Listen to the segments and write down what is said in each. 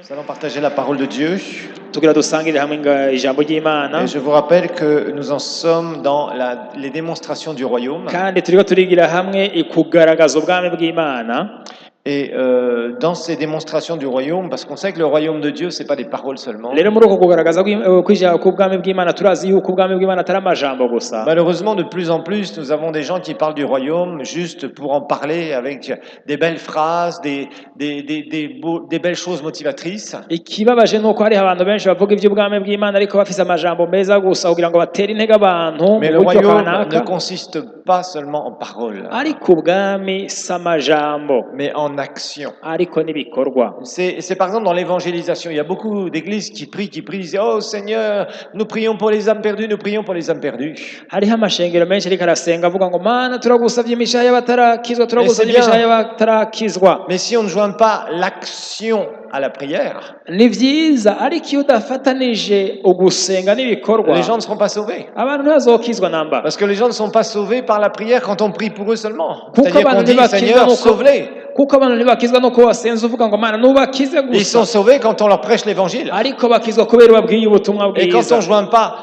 Nous allons partager la parole de Dieu. tugira dusangirire hamwe ijambo ry'Imana Et je vous rappelle que nous en sommes dans les démonstrations du royaume. kandi turiko turigira hamwe ikugaragaza ubwami bw'Imana. Et dans ces démonstrations du royaume, parce qu'on sait que le royaume de Dieu, c'est pas des paroles seulement. rero muri uko kugaragaza k'ubwami bw'Imana turazi yuko ubwami bw'Imana atari amajambo gusa. Malheureusement, de plus en plus, nous avons des gens qui parlent du royaume juste pour en parler avec des belles phrases, des belles choses motivatrices. Ikibabaje nuko hari abantu benshi bavuga iby'ubwami bw'Imana ariko bafise amajambo meza gusa kugira ngo batere intege abantu. Mais le royaume ne consiste pas seulement en paroles, ariko ubwami si amajambo mais en action. ariko n'ibikorwa. C'est par exemple dans l'évangélisation, il y a beaucoup d'églises qui prient, disent « Oh Seigneur, nous prions pour les âmes perdues, nous prions pour les âmes perdues. » hariho amashengero menshi ariko arasenga avuga ngo mana turagusavye imishaha y'abatarakizwa turagusavye imishaha y'abatarakizwa. Mais si on ne joint pas l'action à la prière, ni vyiza ariko iyo udafatanije ugusenga n'ibikorwa les gens ne seront pas sauvés. abantu ntibazokizwa namba. Parce que les gens ne sont pas sauvés par la prière quand on prie pour eux seulement. Kuko C'est-à-dire qu'on abantu dit « Seigneur, ntibakizwa sauve-les ». kuko abantu ntibakizwa nuko wasenze uvuga ngo mana nubakize Ils sont gusa sauvés quand on leur prêche l'évangile. ariko bakizwa kubera babwiye ubutumwa Et quand on bwiza. ne joint pas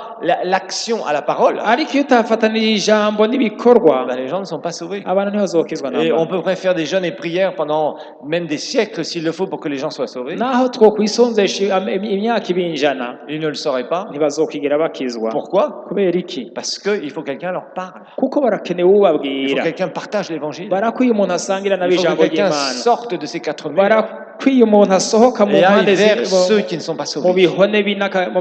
l'action à la parole, ariko iyo utafatanije ijambo n'ibikorwa les gens ne sont pas sauvés. abantu ntibazokizwa Et on namba. peut faire des jeûnes et prières pendant même des siècles s'il le faut pour que les gens soient sauvés. naho twokwisonzesha imyaka ibinjana Ils ne le sauraient pas. ntibazokigera bakizwa. Pourquoi? kubera iki? Parce qu'il faut que quelqu'un leur parle. kuko barakenewe Il faut que ubabwira. quelqu'un partage l'évangile. barakwiye umuntu asangira Il faut que n'abijambo quelqu'un ry'Imana. sorte de ces quatre murs barakwiye umuntu asohoka mu et aille mpande vers ceux qui ne sont pas mu sauvés.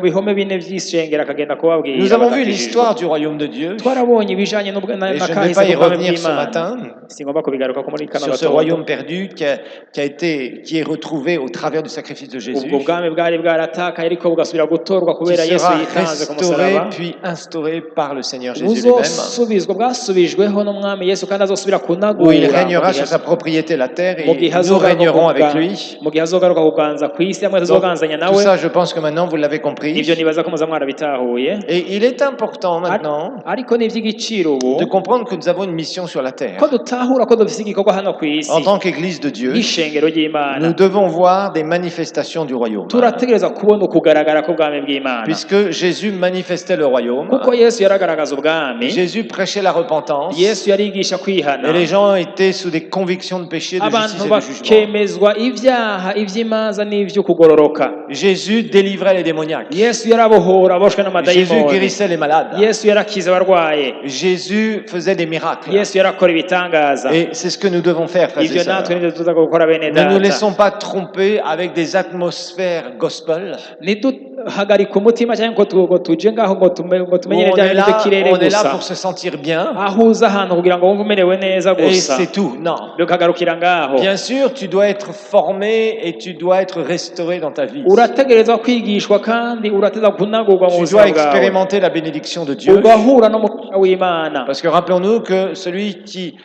bihome bine vy'isengero akagenda kubabwira. Nous avons vu l'histoire du royaume de Dieu. twarabonye ibijanye Et je ne vais n'akahise pas y k'ubwami revenir ce bw'Imana. matin singomba kubigaruka ko muri kano sur ce gatondo. royaume perdu qui est retrouvé au travers du sacrifice de Jésus. ubwo bwami bwari bwaratakaye ariko bugasubira gutorwa Qui kubera Yesu sera yitanze ku restauré musaraba. puis instauré par le Seigneur Jésus lui-même. buzosubizwa bwasubijweho n'umwami Yesu kandi azosubira Où il kunagura régnera sur sa propriété la terre mu et gihe nous régnerons avec azogaruka lui. mu gihe azogaruka kuganza ku isi hamwe Donc, tuzoganzanya tout nawe. ça, je pense que maintenant vous l'avez ivyo compris. nibaza ko muza mwarabitahuye. Et il est important maintenant ariko ni ivy'igiciro ubu de comprendre que nous avons une mission sur la terre. ko dutahura ko dufise igikorwa hano ku isi En tant qu'Église de Dieu, nk'ishengero ry'Imana. nous devons voir des manifestations du royaume. turategereza kubona ukugaragara k'ubwami bw'Imana Puisque Jésus manifestait le royaume, kuko Yesu yaragaragaza ubwami. Jésus prêchait la repentance, Yesu yarigisha kwihana et les gens étaient sous des convictions de péché, de abantu justice et de jugement. bakemezwa ivyaha ivy'imanza n'ivy'ukugororoka. Jésus délivrait les démoniaques. Yesu yarabohora aboshwe Jésus n'amadayimoni. guérissait les malades. Yesu yarakiza abarwaye. Jésus faisait des miracles. Yesu yarakora ibitangaza. Et c'est ce que nous devons faire, frères et ivyo sœurs. natwe nivyo tuza gukora bene Ne nous data. laissons pas tromper avec des atmosphères gospel. ntiduhagarike umutima cyangwa ngo tuje ngaho ngo tumenyere On bya est bintu by'ikirere là gusa pour se sentir bien aho uza ahantu kugira ngo wumve umerewe neza et gusa c'est tout. Non. bikagarukira ngaho. Bien sûr, tu dois être formé et tu dois être restauré dans ta vie. urategerezwa kwigishwa kandi urategerezwa kunagurwa mu Tu buzima dois bwawe expérimenter la bénédiction de Dieu. ugahura n'umugisha w'Imana. Parce que rappelons-nous que celui qui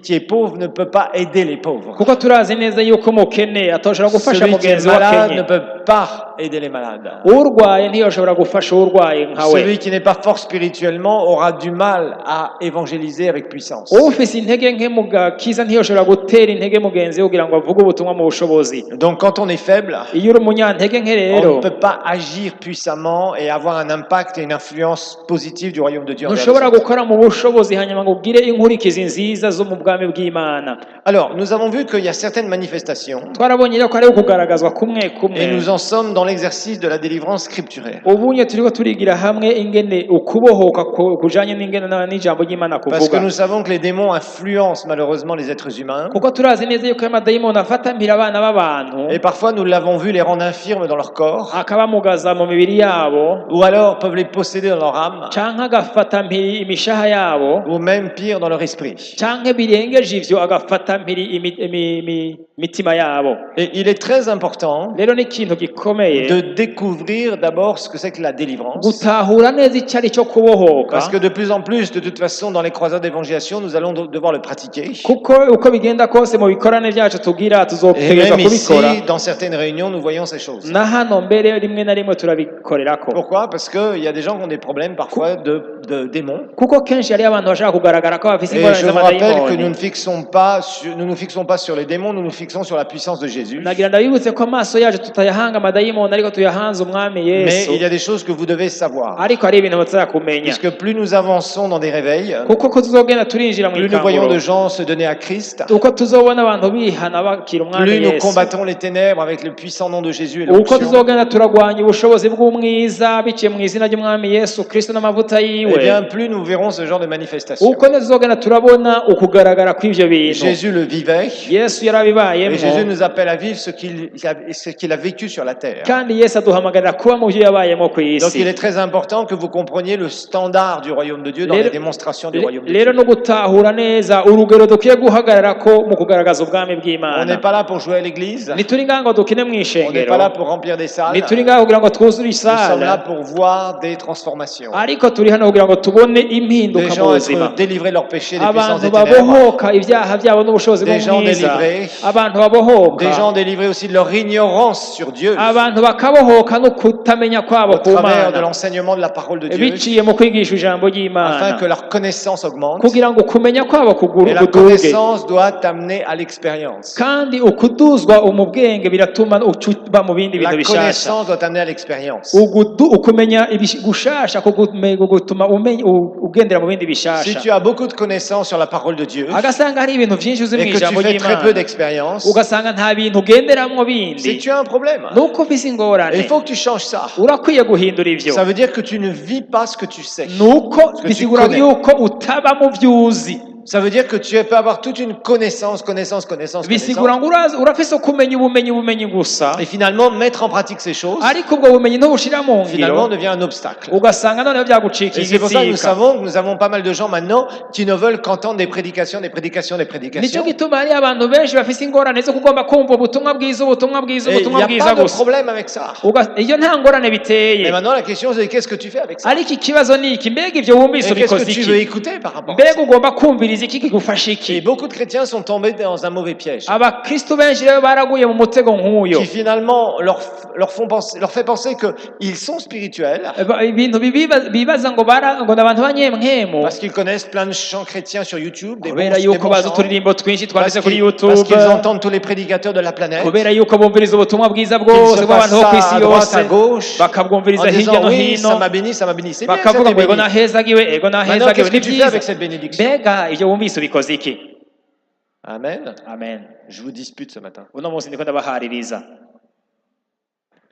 est pauvre ne peut pas aider les pauvres. kuko turazi neza yuko umukene atoshobora gufasha Celui qui est mugenzi we malade ne akenye. peut pas aider les malades. urwaye ntiyoshobora gufasha urwaye nkawe. Celui qui n'est pas fort spirituellement aura du mal à évangéliser avec puissance. ufise intege nke mu gakiza ntiyoshobora gutera intege mugenzi we kugira ngo avuge ubutumwa mu bushobozi. Donc quand on est faible, iyo uri umunyantege nke on rero ne peut pas agir puissamment et avoir un impact et une influence positive du royaume de Dieu. envers ntushobora les autres. gukora mu bushobozi hanyuma ngo ugire inkurikizi nziza zo mu bwami bw'Imana. Alors, nous avons vu qu'il y a certaines manifestations twarabonye rero ko hariho kugaragazwa kumwe et kumwe. nous en sommes dans l'exercice de la délivrance scripturaire. ubunye turiko turigira hamwe ingene ukubohoka kujanye n'ingene n'ijambo ry'Imana Parce que kuvuga. nous savons que les démons influencent malheureusement les êtres humains kuko turazi neza yuko amadayimoni afata mpira abana b'abantu et parfois nous l'avons vu les rendre infirmes dans leur corps akabamugaza mu mibiri yabo ou alors peuvent les posséder dans leur âme canke agafata mpiri imishaha yabo ou même pire dans leur esprit. canke birengeje ivyo agafata mpiri imitima yabo. Et il est très important rero ni ikintu gikomeye de découvrir d'abord ce que c'est que la délivrance. gutahura neza icyo ari cyo kubohoka. Parce que de plus en plus, de toute façon, dans les croisades d'évangélisation, nous allons devoir le pratiquer. kuko uko bigenda kose mu bikorane byacu tugira Et tuzotegerezwa même ici, kubikora. dans certaines réunions, nous voyons ces choses. na hano mbere rimwe na rimwe turabikorerako. Pourquoi? Parce qu'il y a des gens qui ont des problèmes parfois de démons. kuko kenshi hariyo abantu bashaka kugaragara ko bafise Et ingorane je vous rappelle que nous z'amadayimoni. ne nous fixons pas sur les démons, nous nous fixons sur la puissance de Jésus. nagira ndabibutse ko amaso yacu tutayahanga amadayimoni ariko tuyahanze umwami Mais yesu il y a des choses que vous devez savoir. ariko hari ibintu mutakumenya Puisque plus nous avançons dans des réveils, kuko ko tuzogenda turinjira mu plus nous voyons de ikanguro gens se donner à Christ, uko tuzobona abantu bihana bakira umwami plus nous yesu combattons les ténèbres avec le puissant nom de Jésus et uko l'onction. tuzogenda turagwanya ubushobozi bw'umwiza biciye mu izina ry'umwami yesu kristo n'amavuta Eh yiwe bien, plus nous verrons ce genre de manifestation. uko tuzogenda turabona ukugaragara kw'ivyo bintu Jésus le vivait, yesu et yarabibayemo Jésus nous appelle à vivre ce qu'il a vécu sur la terre. kandi yesu aduhamagarira kuba mu byo yabayemo ku Donc il isi est très important que vous compreniez le standard du royaume de Dieu dans Les- la démonstration du royaume de rero Dieu. no gutahura neza urugero dukwiye guhagararako mu kugaragaza ubwami On n'est bw'imana pas là pour jouer à l'église, ntituri ngaho ngo dukine mu on n'est ishengero pas là pour remplir des salles, ntituri ngaho kugira ngo twuzure nous sommes là isala pour voir des transformations. ariko turi hano kugira ngo tubone Des impinduka mu gens buzima être délivrés de leurs péchés, des puissances abantu des ténèbres. babohoka ibyaha byabo n'ubushobozi Des gens bw'umwiza délivrés. abantu babohoka Des gens délivrés aussi de leur ignorance sur Dieu, abantu bakabohoka no kutamenya kwabo au ku travers de mana l'enseignement de la parole de Dieu, biciye mu kwigisha ijambo afin ry'imana que leur connaissance augmente. kugira ngo kumenya kwabo Et la kuduge connaissance doit t'amener à l'expérience. kandi ukuduzwa mu bwenge biratuma uba mu bindi La bintu bishasha connaissance doit t'amener à l'expérience. ukumenya gushasha gutuma ugendera mu bindi Si bishasha tu as beaucoup de connaissances sur la parole de Dieu agasanga hari ibintu byinshi uzi mu et que tu ijambo fais très peu ry'imana d'expérience, ugasanga nta bintu ugenderamwo c'est bindi que tu as un problème. nuko ufise Et ingorane il faut que tu changes ça. urakwiye guhindura ivyo Ça veut dire que tu ne vis pas ce que tu sais. nuko que tu bisigura connais. yuko utaba mu vyuzi Ça veut dire que tu peux avoir toute une connaissance. bisigura ngo urafise kumenya ubumenyi gusa Et finalement, mettre en pratique ces choses, ariko ubwo bumenyi ntubushira mu finalement, ngiro devient un obstacle. ugasanga noneho byagucika Et c'est pour ça que nous igitsika savons que nous avons pas mal de gens maintenant qui ne veulent qu'entendre des prédications. nicyo gituma hari abantu benshi bafise ingorane zo kugomba kumva ubutumwa bwiza Et il n'y a pas de gusa problème avec ça. iyo nta ngorane Mais biteye maintenant, la question c'est qu'est-ce que tu fais avec ça? ariko ikibazo ni iki mbega ivyo wumvise Et qu'est-ce que ubikoze tu veux iki écouter par rapport à ça? mbega ugomba kumviriza iki kigufasha Et iki beaucoup de chrétiens sont tombés dans un mauvais piège abakristu benshi rero baraguye mu mutego nk'uyo qui finalement leur fait penser qu'ils sont spirituels ibintu bibaza ngo ni abantu banyemwemu parce qu'ils connaissent plein de chants chrétiens sur YouTube, des kubera bons yuko bazi chants, uturirimbo twinshi parce twanditse kuri qu'ils youtube entendent tous les prédicateurs de la planète, kubera yuko bumviriza ubutumwa bwiza qu'ils bwose se bw'abantu passent bo ku ça isi à droite, yose à gauche, bakabwumviriza en hirya disant no oui, hino ça m'a béni, c'est bien, bakavuga ça ngo t'est ego béni. nahezagiwe ego Maintenant, nahezagiwe qu'est-ce que ni tu fais byiza avec cette bénédiction? mbega ibyo wumvise ubikoze iki Amen. amen Je vous dispute ce matin. uno munsi ndiko ndabahaririza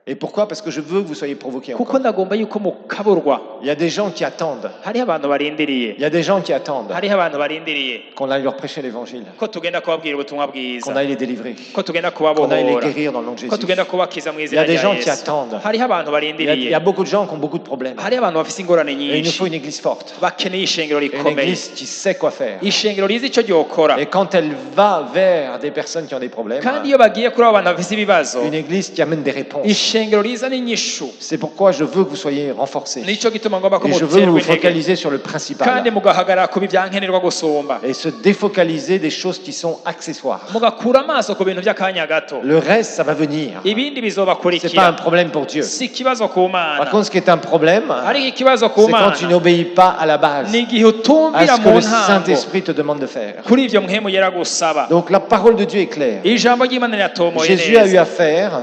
Et pourquoi? Parce que je veux que vous soyez provoqués kuko encore. ndagomba yuko mukaburwa Il y a des gens qui attendent. hariho abantu barindiriye Il y a des gens qui attendent hariho abantu barindiriye qu'on aille leur prêcher l'évangile, ko tugenda kubabwira ubutumwa bwiza qu'on aille les délivrer, ko tugenda qu'on aille les kubabohora guérir dans le nom de ko Jésus. tugenda kubakiza mu Il y izina a des rya gens qui yesu attendent. hariho abantu Il barindiriye y a beaucoup de gens qui ont beaucoup de problèmes. hariho abantu bafite ingorane Et il nous nyinshi faut une église forte. bakeneye ishengero Une rikomeye église qui sait quoi faire. ishengero rizi icyo ryokora Et quand elle va vers des personnes qui ont des problèmes, kandi iyo bagiye kuri abo bantu bafite ibibazo une église qui amène des réponses. ishengero riza n'inyishu C'est pourquoi je veux que vous soyez renforcés. nicyo gituma ngomba ko Et je veux muterwa vous intege focaliser sur le kandi principal. mugahagarara ku byankenerwa gusumba Et se défocaliser des choses qui sont accessoires. mugakura amaso ku bintu by'akanya gato Le reste, ça va venir. ibindi C'est pas un bizobakurikira problème pour Dieu. si ikibazo ku Par mana contre, ce qui est un problème, ariko ikibazo ku c'est quand tu mana n'obéis pas à la base, ni igihe à utumvira ce que mu le ntango Saint-Esprit te demande de faire. kuri ibyo mpemu yera gusaba Donc la parole de Dieu est claire. ijambo ry'imana riratomoye Jésus a eu neza affaire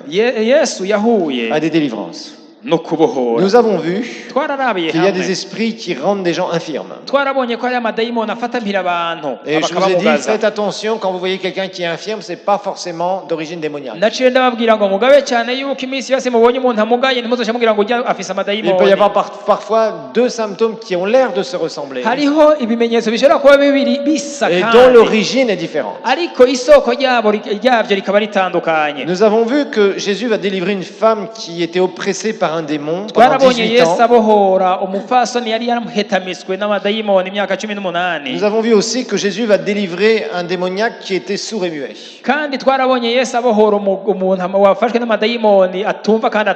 yesu yahuye à des délivrances. no kubohora Nous avons vu twararabiye qu'il y a des hamwe esprits qui rendent des gens infirmes. twarabonye ko hari amadayimoni afatampira abantu Et je vous ai dit, abakabamugaza faites attention quand vous voyez quelqu'un qui est infirme, c'est pas forcément d'origine démoniaque. naciye ndababwira ngo mugabe cyane yuko iminsi yose mubonye umuntu amugaye ntimuzoce mubwira ngo ujya afise Il peut y amadayimoni avoir parfois deux symptômes qui ont l'air de se ressembler hariho ibimenyetso bishobora kuba bibiri bisa et dont kandi l'origine est différente. ariko isoko ryabyo rikaba ritandukanye Nous avons vu que Jésus va délivrer une femme qui était oppressée par un démon pendant twarabonye 18 yesu ans. abohora umupfasoni yari yaramuhetamiswe n'amadayimoni imyaka 18 Nous avons vu aussi que Jésus va délivrer un démoniaque qui était sourd et muet. kandi twarabonye yesu abohora umuntu wafashwe n'amadayimoni atumva kandi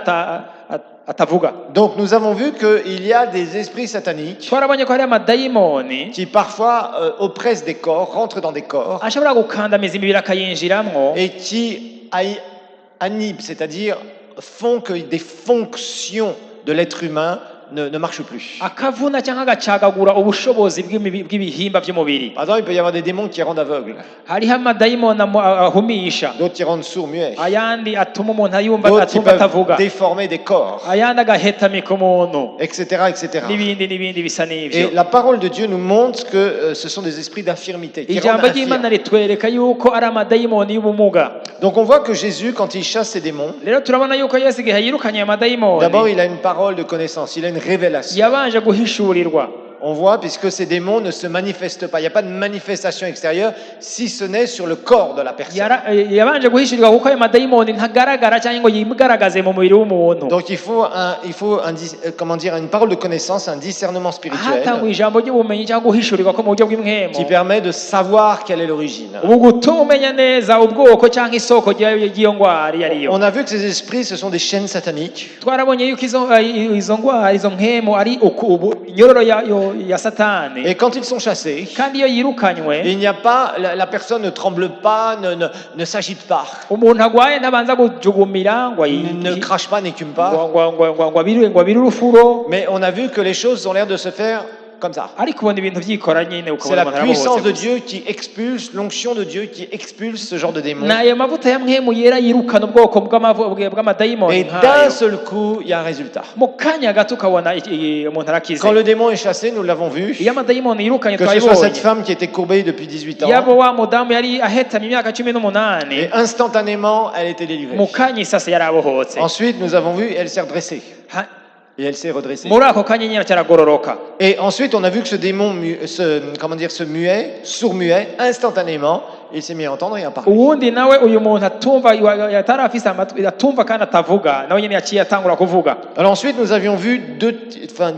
atavuga Donc nous avons vu qu'il y a des esprits sataniques twarabonye ko hari amadayimoni qui parfois oppressent des corps, rentrent dans des corps ashobora gukandamiza imibiri akayinjiramwo et qui inhibent, c'est-à-dire font que des fonctions de l'être humain ne marche plus. akavuna cyangwa agacagagura ubushobozi bw'ibihimba by'umubiri. Par exemple, il peut y avoir des démons qui rendent aveugles, hariho amadayimoni ahumisha, d'autres qui rendent sourds, muets, ayandi atuma umuntu yumva d'autres qui atumva peuvent atavuga, déformer des corps, ayandi agahetamika umuntu, etc., etc. n'ibindi bisa n'ivyo. Et la parole de Dieu nous montre que ce sont des esprits d'infirmité qui rendent ijambo ry'Imana infirmes. ritwereka yuko ari amadayimoni y'ubumuga. Donc on voit que Jésus, quand il chasse ces démons, rero turabona yuko Yesu igihe yirukanye ayo madayimoni, d'abord il a une parole de connaissance, il a une révélation. yabanje guhishurirwa. On voit, puisque ces démons ne se manifestent pas, il n'y a pas de manifestation extérieure, si ce n'est sur le corps de la personne. yabanje guhishurirwa kuko ayo madayimoni ntagaragara cyangwa ngo yigaragaze mu mubiri w'umuntu. Donc il faut comment dire, une parole de connaissance, un discernement spirituel hatangwa ijambo ry'ubumenyi cyangwa guhishurirwa ko mu buryo bw'imwemo, qui permet de savoir quelle est l'origine. ubu gutuma umenya neza ubwoko cyangwa isoko ry'iyo ndwara iyo ariyo. On a vu que ces esprits, ce sont des chaînes sataniques. twarabonye yuko izo ndwara, izo nkemo ari inyororo ya satani. Et quand ils sont chassés, kandi iyo yirukanywe, il n'y a pas, la personne ne tremble pas, ne s'agite pas, umuntu agwaye ntabanza kujugumira ngo ne crache pas, n'écume pas. ngo abire urufuro. Mais on a vu que les choses ont l'air de se faire comme ça. ariko ubona ibintu byikora nyine C'est ukabona la umuntu puissance de arabohotse. Dieu qui expulse, l'onction de Dieu qui expulse ce genre de démons. n'ayo mavuta ya mwemu yera yirukana ubwoko bw'amadayimoni Et d'un nk'ayo. seul coup, il y a un résultat. mu kanya gato ukabona umuntu arakize. Quand le démon est chassé, nous l'avons vu, iyo amadayimoni yirukanye que ce soit cette twayibonye, femme qui était courbée depuis 18 ans, yaba wa mudamu yari ahetamye imyaka 18, et instantanément, elle était délivrée. mu kanya isase yari abohotse. Ensuite, nous avons vu, elle s'est redressée. Ha- Et elle s'est redressée. muri ako kanya nyine cyaragororoka. Et ensuite, on a vu que ce démon, ce muet, sourd-muet, instantanément, il s'est mis à entendre et à parler. uwundi nawe uyu muntu atumva, yatari afise amatwi, atumva kandi atavuga, nawe nyine yaciye atangura kuvuga. Alors ensuite, nous avions vu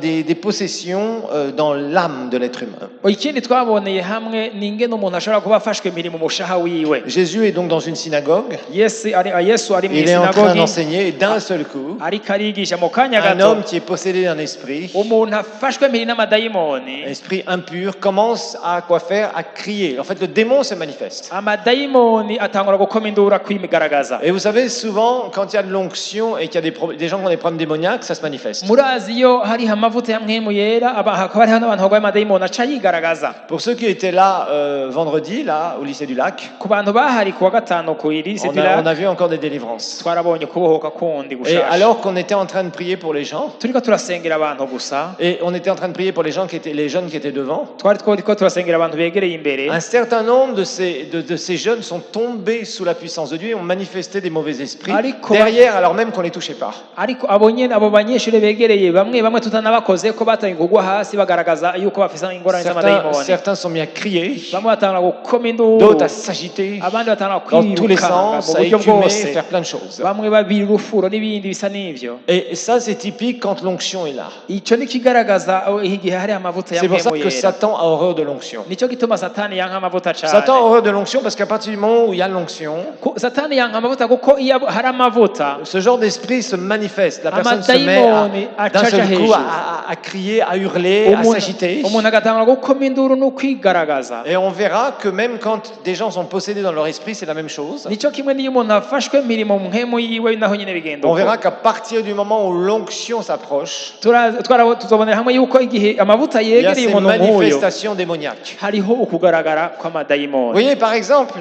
des possessions dans l'âme de l'être humain. ikindi twaboneye hamwe ni ingene umuntu ashobora kuba afashwe imirimo mu mushaha wiwe. Jésus est donc dans une synagogue. yesu ari mu Il est en train isinagogi, d'enseigner et d'un seul coup, ariko arigisha. mu kanya un gato homme qui est possédé d'un esprit, umuntu afashwe impiri n'amadayimoni, esprit impur, commence à quoi faire? À crier. En fait, le démon se manifeste. amadayimoni atangura gukoma induru kwimigaragaza. Et vous savez, souvent, quand il y a de l'onction et qu'il y a des gens qui ont des problèmes démoniaques, ça se manifeste. murazi iyo hari amavuta ya mwemu yera, hakaba hariho n'abantu barwaye amadayimoni aca yigaragaza. Pour ceux qui étaient là vendredi, là, au lycée du Lac, ku bantu bahari kuwa gatanu ku irise on a vu encore des délivrances. twarabonye kubohoka kundi Et gushasha. alors qu'on était en train de prier pour les gens, turiko turasengera abantu gusa, et on était en train de prier pour les gens les jeunes qui étaient devant, twariko turasengera abantu begereye imbere, un certain nombre de ces jeunes sont tombés sous la puissance de Dieu et ont manifesté des mauvais esprits Ariko- derrière, alors même qu'on les touchait pas. ariko abo banyeshuri begereye bamwe tutanabakoze ko batangiye kugwa hasi bagaragaza yuko bafise ingorane z'amadayimoni. Certains sont mis à crier, bamwe batangura gukoma induru, d'autres à s'agiter abandi batangura dans tous les kwirukanga sens, mu à buryo écumer, bwose, faire plein de choses. bamwe babira urufuro n'ibindi bisa n'ivyo. Et ça, c'est typique quand l'onction est là. ico ni kigaragaza igihe hari amavuta ya C'est pour ça mwemu que yera. Satan a horreur de l'onction. nico gituma satani yanka amavuta Satan a cane. horreur de l'onction parce qu'à partir du moment où il y a l'onction, satani yanka amavuta kuko iyo hari amavuta, ce genre d'esprit se manifeste. La personne se met amadayimoni d'un seul acaja coup hejuru, à crier, à hurler, à s'agiter. umuntu agatangura gukoma induru no kwigaragaza. Et on verra que même quand des gens sont possédés dans leur esprit, c'est la même chose. nico kimwe n'iyo umuntu afashwe imirimo mu nkemu yiwe naho nyine bigenda On uko. verra qu'à partir du moment où l'onction s'approche, tuzobonera hamwe yuko igihe amavuta il y a yegereye ces umuntu nk'uyo manifestations démoniaques. hariho ukugaragara Vous kw'amadayimoni. voyez, par exemple,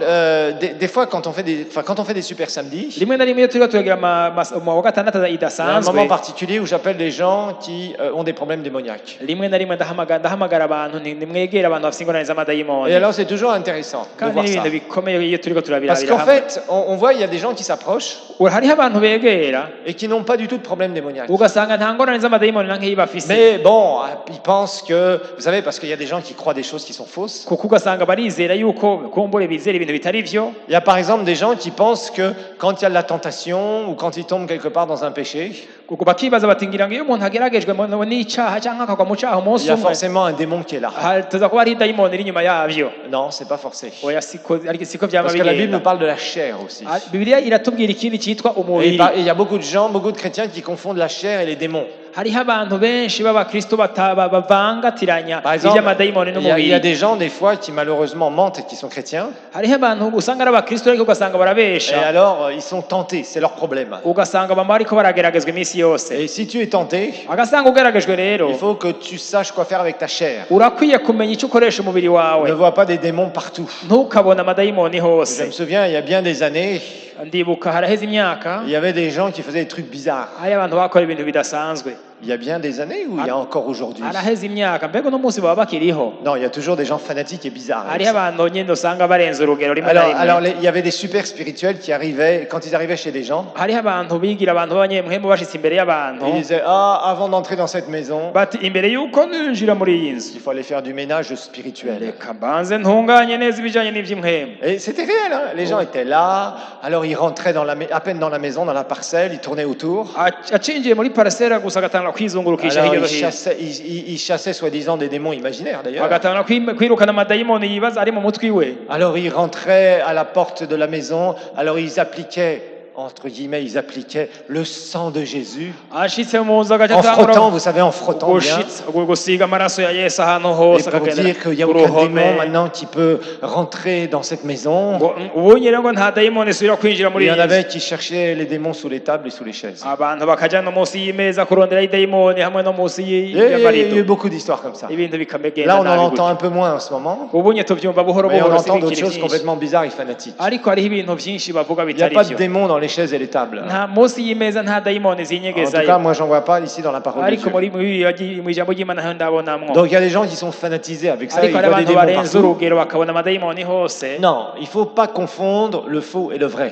des fois, quand on fait des super samedis, rimwe na rimwe iyo turiko turagira wa gatandatu il y a un idasanzwe, moment particulier où j'appelle les gens qui ont des problèmes démoniaques. rimwe na rimwe ndahamagara abantu nimwegere abantu bafite ingorane z'amadayimoni. Et alors, c'est toujours intéressant de kandi voir ni ça. ibintu bikomeye iyo turiko Parce turabirabira qu'en hamwe. fait, on voit, il y a des gens qui s'approchent hariho abantu begera et qui n'ont pas du tout de problème démoniaque. ugasanga nta ngorane z'amadayimoni na nkeyi bafise, Mais bon, ils pensent que, vous savez, parce qu'il y a des gens qui croient des choses qui sont fausses. kuko ugasanga barizera yuko kumbure bizera ibintu bitari vyo. Il y a par exemple des gens qui pensent que quand il y a de la tentation ou quand ils tombent quelque part dans un péché, kuko bakibaza bati ngira ngo iyo umuntu ageragejwe n'icaha cyangwa akagwa mu caha il umunsi y a umwe, forcément un démon qui est là. tuza kuba hari dayimoni iri inyuma yavyo. Non, c'est pas forcé. oya siko vyama Parce que la Bible nous bigenda. parle de la chair aussi. Bibiliya iratubwira ikindi cyitwa Et umubiri. il y a beaucoup de gens, beaucoup de chrétiens qui confondent la chair et les démons. hariho abantu benshi b'abakristo bavangatiranya Par exemple, iby'amadayimoni il y a n'umubiri. des gens des fois qui malheureusement mentent et qui sont chrétiens. Hariho abantu usanga ari abakristo ariko ugasanga Et barabesha, alors, ils sont tentés, c'est leur problème. ugasanga bama bariko barageragezwa iminsi yose. Et si tu es tenté, Agasanga ugeragejwe rero, il faut que tu saches quoi faire avec ta chair. urakwiye kumenya icyo ukoresha umubiri Ne wawe, vois pas des démons partout. ntukabona amadayimoni Je hose. me souviens, il y a bien des années, Ndibuka haraheze imyaka il y avait des gens qui faisaient des trucs bizarres. hari abantu bakora ibintu bidasanzwe. Il y a bien des années ou il y a encore aujourd'hui? Haraheze imyaka, mbega uno munsi baba bakiriho. Non, il y a toujours des gens fanatiques et bizarres. avec Hariho ça. abantu nyine usanga barenze urugero rimwe na Alors rimwe. il y avait des super spirituels qui arrivaient, quand ils arrivaient chez des gens, Hariho abantu bigira abantu b'abanyemwemu bashitse imbere y'abantu ils disaient, ah, avant d'entrer dans cette maison, bati imbere y'uko ninjira muri iyi nzu il faut aller faire du ménage spirituel. reka mbanze ntunganye neza ibijyanye n'iby'imwemu. Et c'était réel, hein. Les gens étaient là, alors ils rentraient à peine dans la maison, dans la parcelle, ils tournaient autour. Acinjiye muri parasera gusa agatanga kwizungurukisha Alors hirya no hino, ils chassaient soi-disant des démons imaginaires d'ailleurs. agatanga kwirukana amadayimoni yibaza ari mu mutwi we. Alors ils rentraient à la porte de la maison, alors ils appliquaient, entre guillemets, ils appliquaient le sang de Jésus. Ashitse mu nzu agaca En frottant, atangura vous savez, en frottant bien. gusiga amaraso ya Yesu ahantu Et hose pour akagendera dire qu'il n'y a ku aucun ruhome. démon maintenant qui peut rentrer dans cette maison. Ubu nyine ngo nta dayimoni isubira kwinjira muri Il y en iyi nzu. avait qui cherchaient les démons sous les tables et sous les chaises. Abantu bakaja no munsi y'imeza kurondera idayimoni hamwe no munsi Il y a eu y'amarido, beaucoup d'histoires comme ça. ibintu bikamegenda Là, on en nabi entend gutya. un peu moins en ce moment, Ubu nye tuvyumva buhoro mais on buhoro entend d'autres sibikiri choses vyinshi, complètement bizarres et fanatiques. ariko hariho ibintu vyinshi bavuga Il n'y a bitari pas de vyo. démons dans les chaises et les tables. Nta munsi y'imeza nta dayimoni En tout cas, zinyegezayo, moi, j'en vois pas ici dans la parole de ariko Dieu. mu ijambo ry'Imana ntaho ndabonamwo. Donc, il y a des gens qui sont fanatisés avec ça, ils Ariko hari voient des abantu démons barenze partout. urugero bakabona amadayimoni hose. Non, il faut pas confondre le faux et le vrai.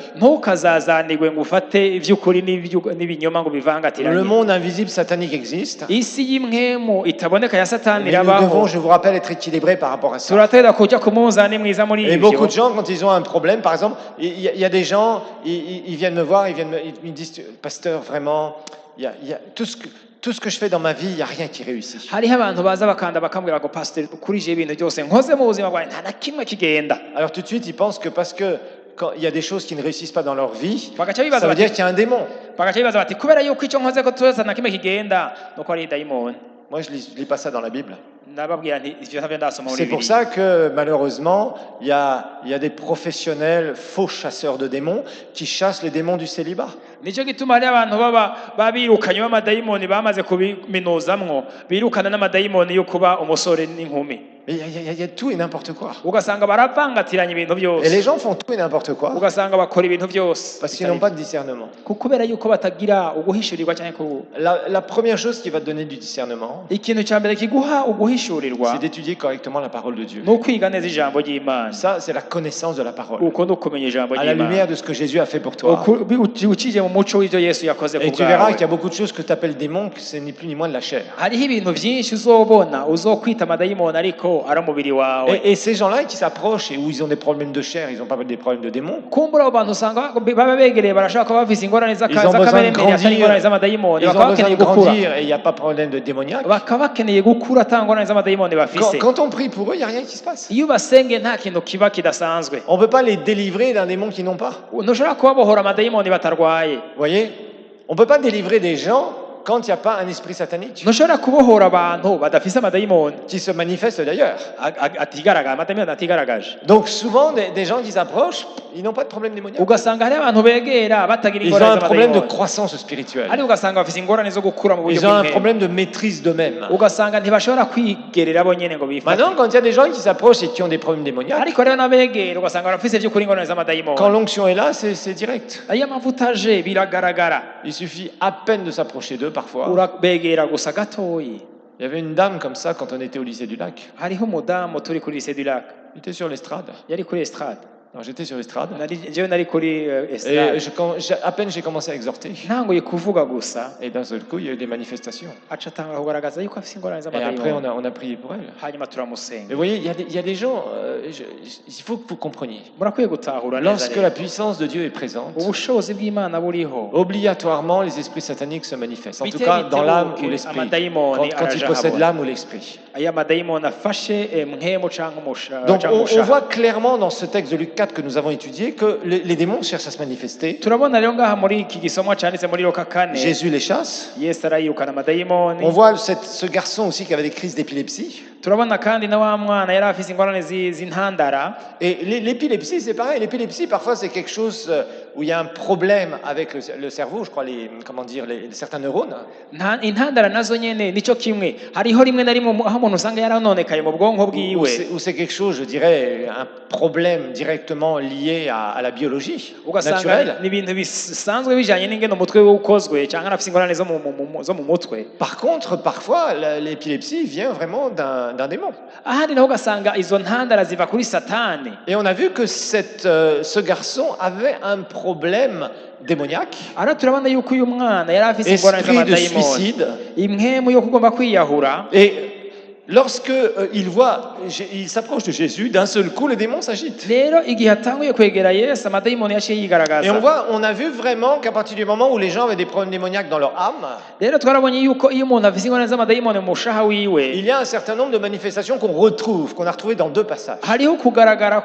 Ntukazazanirwe ngo ufate ivy'ukuri n'ibinyoma ngo Le bivangatiranye. monde invisible satanique existe. Isi y'imwemu itaboneka ya Satani Mais nous devons, irabaho. je vous rappelle, être équilibrés par rapport à ça. Turatera kuja ku munzani mwiza muri Et beaucoup ivyo. de gens, quand ils ont un problème, par exemple, il y a des gens, ils viennent me voir, ils me disent, pasteur, vraiment, il y a tout ce que je fais dans ma vie, il n'y a rien qui réussit. Hariho abantu baza bakanda bakambwira ngo pastor kuri je ibintu byose nkoze mu buzima bwawe nta na kimwe kigenda. Alors tout de suite, ils pensent que parce que quand il y a des choses qui ne réussissent pas dans leur vie, Bagaca ça bibaza veut dire bati qu'il y a un démon. bagaca bibaza bati kubera yuko icyo nkoze ko twese nta kimwe kigenda nuko ari dayimoni. Moi, je lis pas ça dans la Bible. Nababwira nti ivyo ntavyo ndasoma muri C'est pour Bibiliya. ça que malheureusement, il y a des professionnels faux chasseurs de démons qui chassent les démons du célibat. Nico gituma hari abantu babirukanye b'amadayimoni bamaze kubiminuzamwo birukana n'amadayimoni yo kuba umusore n'inkumi. Mais il y a tout et n'importe quoi. Ugasanga baravangatiranya ibintu Et byose, les gens font tout et n'importe quoi ugasanga bakora ibintu byose parce qu'ils n'ont pas de discernement. kubera yuko batagira uguhishurirwa cyane La première chose qui va te donner du discernement, ikintu cya mbere kiguha uguhishurirwa c'est d'étudier correctement la parole de Dieu. ni ukwiga neza ijambo ry'Imana. Ça, c'est la connaissance de la parole. Uko ni ukumenya ijambo À la lumière ry'Imana de ce que Jésus a fait pour toi. ucije mu muco w'ibyo Yesu yakoze ku Et tu verras bwawe. qu'il y a beaucoup de choses que tu appelles démons, que ce n'est plus ni moins de la chair. Hariho ibintu byinshi uzobona uzokwita amadayimoni ariko ari umubiri wawe. Et ces gens-là qui s'approchent et où ils ont des problèmes de chair, ils n'ont pas des problèmes de démons. Kumbura abo bantu usanga baba begereye barashaka kuba bafise ingorane Ils ont besoin de z'akameremere atari grandir. ingorane z'amadayimoni, Ils ont bakaba besoin bakeneye de gukura, grandir et il n'y a pas de problème de démoniaque. bakaba bakeneye gukura ata ngorane z'amadayimoni bafise. Quand on prie pour eux, il n'y a rien qui se passe. Iyo basenge nta kintu kiba kidasanzwe. On ne peut pas les délivrer d'un démon qu'ils n'ont pas. Ntushobora kubabohora amadayimoni batarwaye. Vous voyez? On ne peut pas délivrer des gens quand il n'y a pas un esprit satanique Ntushobora kubohora abantu badafise amadayimoni qui se manifeste d'ailleurs. atigaragaje, amadayimoni atigaragaje. Donc souvent, des gens qui s'approchent, ils n'ont pas de problème démoniaque. Ugasanga hari abantu begera batagira Ils ont ingorane un problème de z'amadayimoni, croissance spirituelle. ariko ugasanga bafise ingorane zo gukura mu buryo Ils ont un bw'imwemu. problème de maîtrise d'eux-mêmes. Ugasanga ntibashobora kwigerera bo nyene ngo bifate. Maintenant, quand il y a des gens qui s'approchent et qui ont des problèmes démoniaques, Ariko rero n'abegera ugasanga barafise vy'ukuri ingorane z'amadayimoni. quand l'onction est là, c'est direct. Iyo amavuta aje biragaragara, Il suffit à peine de s'approcher d'eux parfois. urabegera gusa gatoyi. Il y avait une dame comme ça quand on était au lycée du Lac. Hariho umudamu turi kuri lycée du Lac, Il était sur l'estrade. yari kuri estrade, Alors j'étais sur l'estrade. jewe nari kuri Et estrade, à peine j'ai commencé à exhorter. ntanguye kuvuga gusa Et d'un seul coup, il y a eu des manifestations. aca atanga kugaragaza yuko afise ingorane Et après, z'amadayimoni, on a prié pour elle. hanyuma turamusenga. Mais vous voyez, il y a des gens, il faut que vous compreniez. Murakwiye gutahura neza Lorsque rero, la puissance de Dieu est présente, ubushobozi bw'Imana buriho, obligatoirement les esprits sataniques se manifestent. En tout Biteye cas, dans l'âme bitebuke ou l'esprit. amadayimoni Quand ils araja possèdent habona. l'âme ou l'esprit. Iyo amadayimoni afashe mwemu canke Donc canke on umushaha. voit clairement dans ce texte de Luc 4 que nous avons étudié que les démons cherchent à se manifester. turabona rero ngaha muri iki gisomwa cyanditse muri Luka 4 Jésus les chasse. Yesu arayirukana amadayimoni. On voit ce garçon aussi qui avait des crises d'épilepsie. turabona kandi na wa mwana yari afise ingorane z'intandara. Et l'épilepsie, c'est pareil. L'épilepsie, parfois, c'est quelque chose où il y a un problème avec le cerveau, je crois, certains neurones. intandara nazo nyene nico kimwe, hariho rimwe na rimwe aho umuntu usanga yaranonekaye mu bwonko bwiwe, Ou c'est quelque chose, je dirais, un problème directement lié à la biologie ugasanga naturelle. ni ibintu bisanzwe bijanye n'ingene umutwe we ukozwe cyangwa arafise ingorane zo mu mutwe. Par contre, parfois, l'épilepsie vient vraiment d'un démon. ahandi naho ugasanga izo ntandara ziva kuri satani. Et on a vu que ce garçon avait un problème démoniaque, ara turabona yuko uyu mwana yari afise ingorane esprit de z'amadayimoni, suicide. impwemu yo kugomba kwiyahura. Et lorsque il s'approche de Jésus, d'un seul coup, le démon s'agite. rero igihe atanguye kwegera Yesu amadayimoni yaciye Et yigaragaza. on a vu vraiment qu'à partir du moment où les gens avaient des problèmes démoniaques dans leur âme, rero twarabonye yuko iyo umuntu afise ingorane z'amadayimoni mu mushaha wiwe, il y a un certain nombre de manifestations qu'on a retrouvées dans 2 passages. hariho kugaragara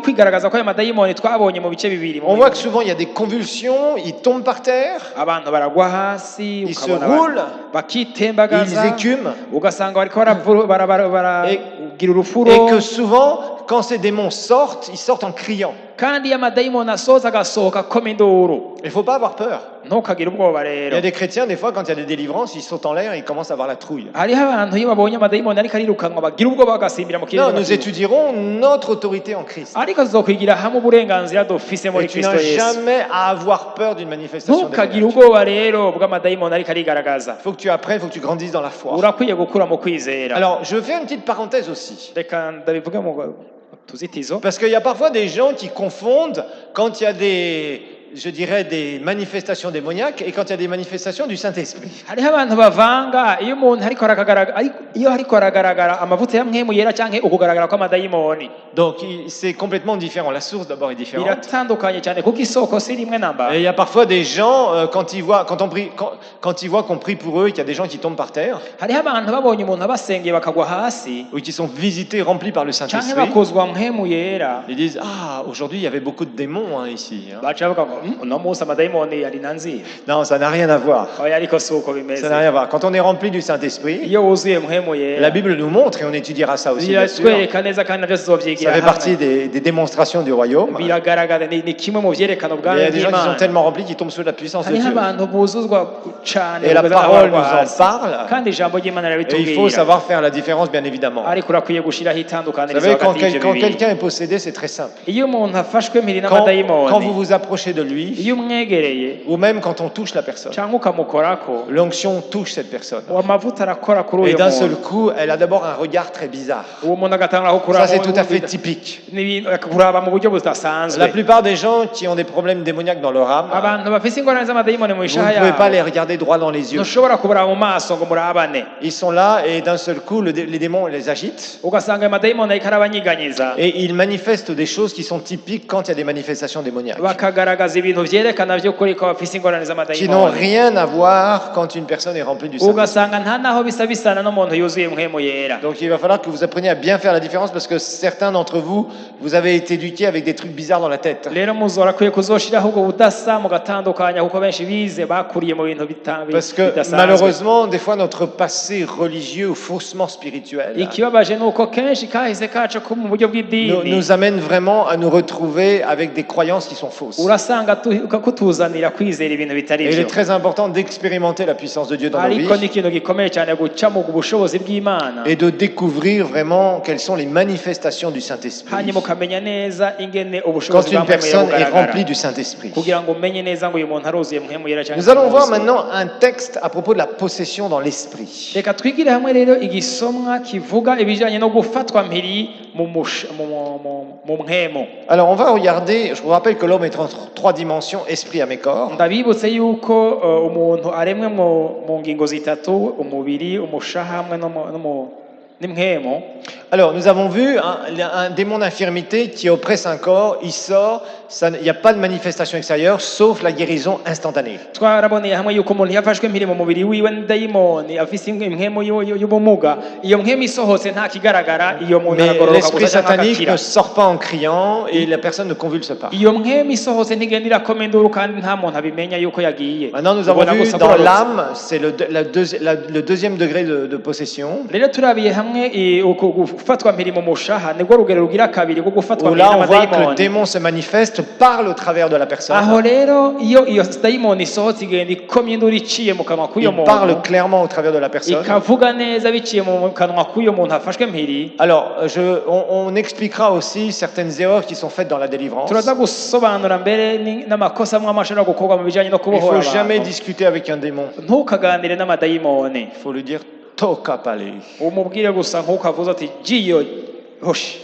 kwigaragaza kw'ayo madayimoni twabonye mu bice bibiri. On voit que souvent il y a des convulsions, ils tombent par terre, abantu baragwa hasi, ils se ukabona roulent, bakitembagaza, ils écument, ugasanga bariko baragira et urufuro. que souvent, quand ces démons sortent, ils sortent en criant. kandi iyo amadayimoni asoza agasohoka akoma induru, Il ne faut pas avoir peur. ntukagire ubwoba Il y rero. a des chrétiens, des fois, quand il y a des délivrances, ils sautent en l'air et ils commencent à avoir la trouille. hariho abantu iyo babonye amadayimoni ariko arirukanwa bagira ubwoba bagasimbira mu kirere Non, nous batinya. étudierons notre autorité en Christ. ariko tuzokwigira hamwe uburenganzira dufise muri Et tu Kristo n'as Yesu. jamais à avoir peur d'une manifestation ntukagire démoniaque. ubwoba rero bw'amadayimoni ariko arigaragaza. Il faut que tu apprennes, il faut que tu grandisses dans la foi. urakwiye gukura mu kwizera. Alors, je fais une petite parenthèse aussi. reka ndabivuge mu tuzitizo. Parce qu'il y a parfois des gens qui confondent quand il y a des manifestations démoniaques et quand il y a des manifestations du Saint-Esprit. hariho abantu bavanga iyo umuntu hariko haragaragara amavuta ya mpwemu yera canke ukugaragara kw'amadayimoni. Donc, c'est complètement différent. La source d'abord est différente. biratandukanye cyane kuko isoko si rimwe namba. Et il y a parfois des gens, quand ils voient qu'on prie pour eux et qu'il y a des gens qui tombent par terre, hariho abantu babonye umuntu abasengeye bakagwa hasi ou qui sont visités, remplis par le canke Saint-Esprit, bakozwa mpwemu yera, ils disent: ah, aujourd'hui il y avait beaucoup de démons ici. Hein. baca bavuga ngo uno munsi amadayimoni yari nanziye. Non, ça n'a rien à voir. oya ariko si uko Ça bimeze. n'a rien à voir. Quand on est rempli du Saint-Esprit, iyo wuzuye mpwemu yera, la Bible nous montre, et on étudiera ça aussi, bien sûr. biratwereka neza kandi navyo Ça tuzovyigira fait partie hamwe. des démonstrations du royaume. biragaragara ni kimwe mu vyerekana Il y ubwami a des gens qui sont bw'Imana. tellement remplis qu'ils tombent sous la puissance de hariho Dieu. abantu buzuzwa cane Et la kugeza parole n'aho nous en hasi. parle. kandi ijambo ry'Imana Et il faut rirabitubwira. savoir faire la différence, bien évidemment. ariko urakwiye gushiraho Vous itandukanirizo savez, quand hagati y'ivyo bibiri. quelqu'un est possédé, c'est très simple. iyo umuntu afashwe mpiri Quand vous n'amadayimoni, vous approchez de lui, iyo umwegereye ou même quand on touche la personne, canke ukamukorako, l'onction touche cette personne. amavuta arakora kuri Et uyo d'un seul muntu, coup, elle a d'abord un regard très bizarre. uwo muntu agatangura Ça, kukuraba c'est tout à fait typique. kuraba mu buryo budasanzwe. La plupart des gens qui ont des problèmes démoniaques dans leur âme, abantu bafise ingorane z'amadayimoni mu vous mishaha ne pouvez pas yabo les regarder droit dans les yeux. ntushobora kubaraba mu maso ngo murabane, Ils sont là et d'un seul coup, les démons les agitent. ugasanga ayo madayimoni ariko arabanyiganyiza, Et ils manifestent des choses qui sont typiques quand il y a des manifestations démoniaques, bakagaragaza ibintu vyerekana vy'ukuri ko bafise ingorane qui n'ont z'amadayimoni, rien à voir quand une personne est remplie du Saint-Esprit. ugasanga nta naho bisa bisana n'umuntu yuzuye mpwemu yera. Donc il va falloir que vous appreniez à bien faire la différence parce que certains d'entre vous, vous avez été éduqués avec des trucs bizarres dans la tête. rero muzorakwiye kuzoshiraho ubwo budasa mugatandukanya kuko benshi bize bakuriye mu bintu Parce que bidasanzwe. malheureusement, des fois, notre passé religieux ou faussement spirituel ikibabaje ni uko kenshi kahise kacu ko mu buryo nous, bw'idini nous amène vraiment à nous retrouver avec des croyances qui sont fausses. urasanga kutuzanira kwizera ibintu bitari Et il byo. est très important d'expérimenter la puissance de Dieu dans nos ariko ni vies ikintu gikomeye cyane guca mu bushobozi bw'Imana, et de découvrir vraiment quelles sont les manifestations du Saint-Esprit hanyuma ukamenya neza ingene quand ubushobozi une bwa mpwemu personne est bugaragara, remplie du Saint-Esprit. kugira ngo umenye neza ngo uyu muntu aruzuye mpwemu yera cyangwa Nous allons voir ataruzuye. maintenant un texte à propos de la possession dans l'esprit. reka twigire hamwe rero igisomwa kivuga ibijyanye no gufatwa mpiri mu mpwemu. Alors on va regarder, je vous rappelle que l'homme est entre 3 dimensions, esprit, âme et corps. ndabibutse yuko umuntu aremwe mu ngingo zitatu: umubiri, umushaha hamwe n'impwemu. Alors, nous avons vu un démon d'infirmité qui oppresse un corps, il sort, il n'y a pas de manifestation extérieure, sauf la guérison instantanée. Twaraboneye hamwe yuko umuntu yafashwe mpiri mu mubiri wiwe n'idayimoni afise impwemu y'ubumuga, iyo mpwemu isohotse nta kigaragara, iyo muntu Mais aragororoka l'esprit gusa canke satanique agakira. ne sort pas en criant et la personne ne convulse pas. Iyo mpwemu isohotse ntigenda irakoma induru kandi nta muntu abimenya yuko yagiye. Maintenant, nous avons Ubona vu gusa dans agororotse. l'âme, c'est le deuxième degré de possession. Rero turabiye hamwe gufatwa mpiri mu mushaha nibwo rugero rugira kabiri rwo gufatwa Où mpiri là, on voit que le n'amadayimoni. démon se manifeste, parle au travers de la personne. Aho rero iyo dayimoni isohotse igenda ikomye induru iciye mu kanwa k'uyo Il parle muntu, clairement au travers de la personne. ikavuga neza biciye mu kanwa k'uyo muntu afashwe mpiri. Alors, on expliquera aussi certaines erreurs qui sont faites dans la délivrance. Turaza gusobanura mbere n'amakosa amwe amashobora gukorwa mu bijanye no Il ne kubohora faut jamais abantu. discuter avec un démon. Ntukaganire n'amadayimoni, Il faut lui dire toka pale. umubwire gusa nk'ukavuze ati jiyo hoshi,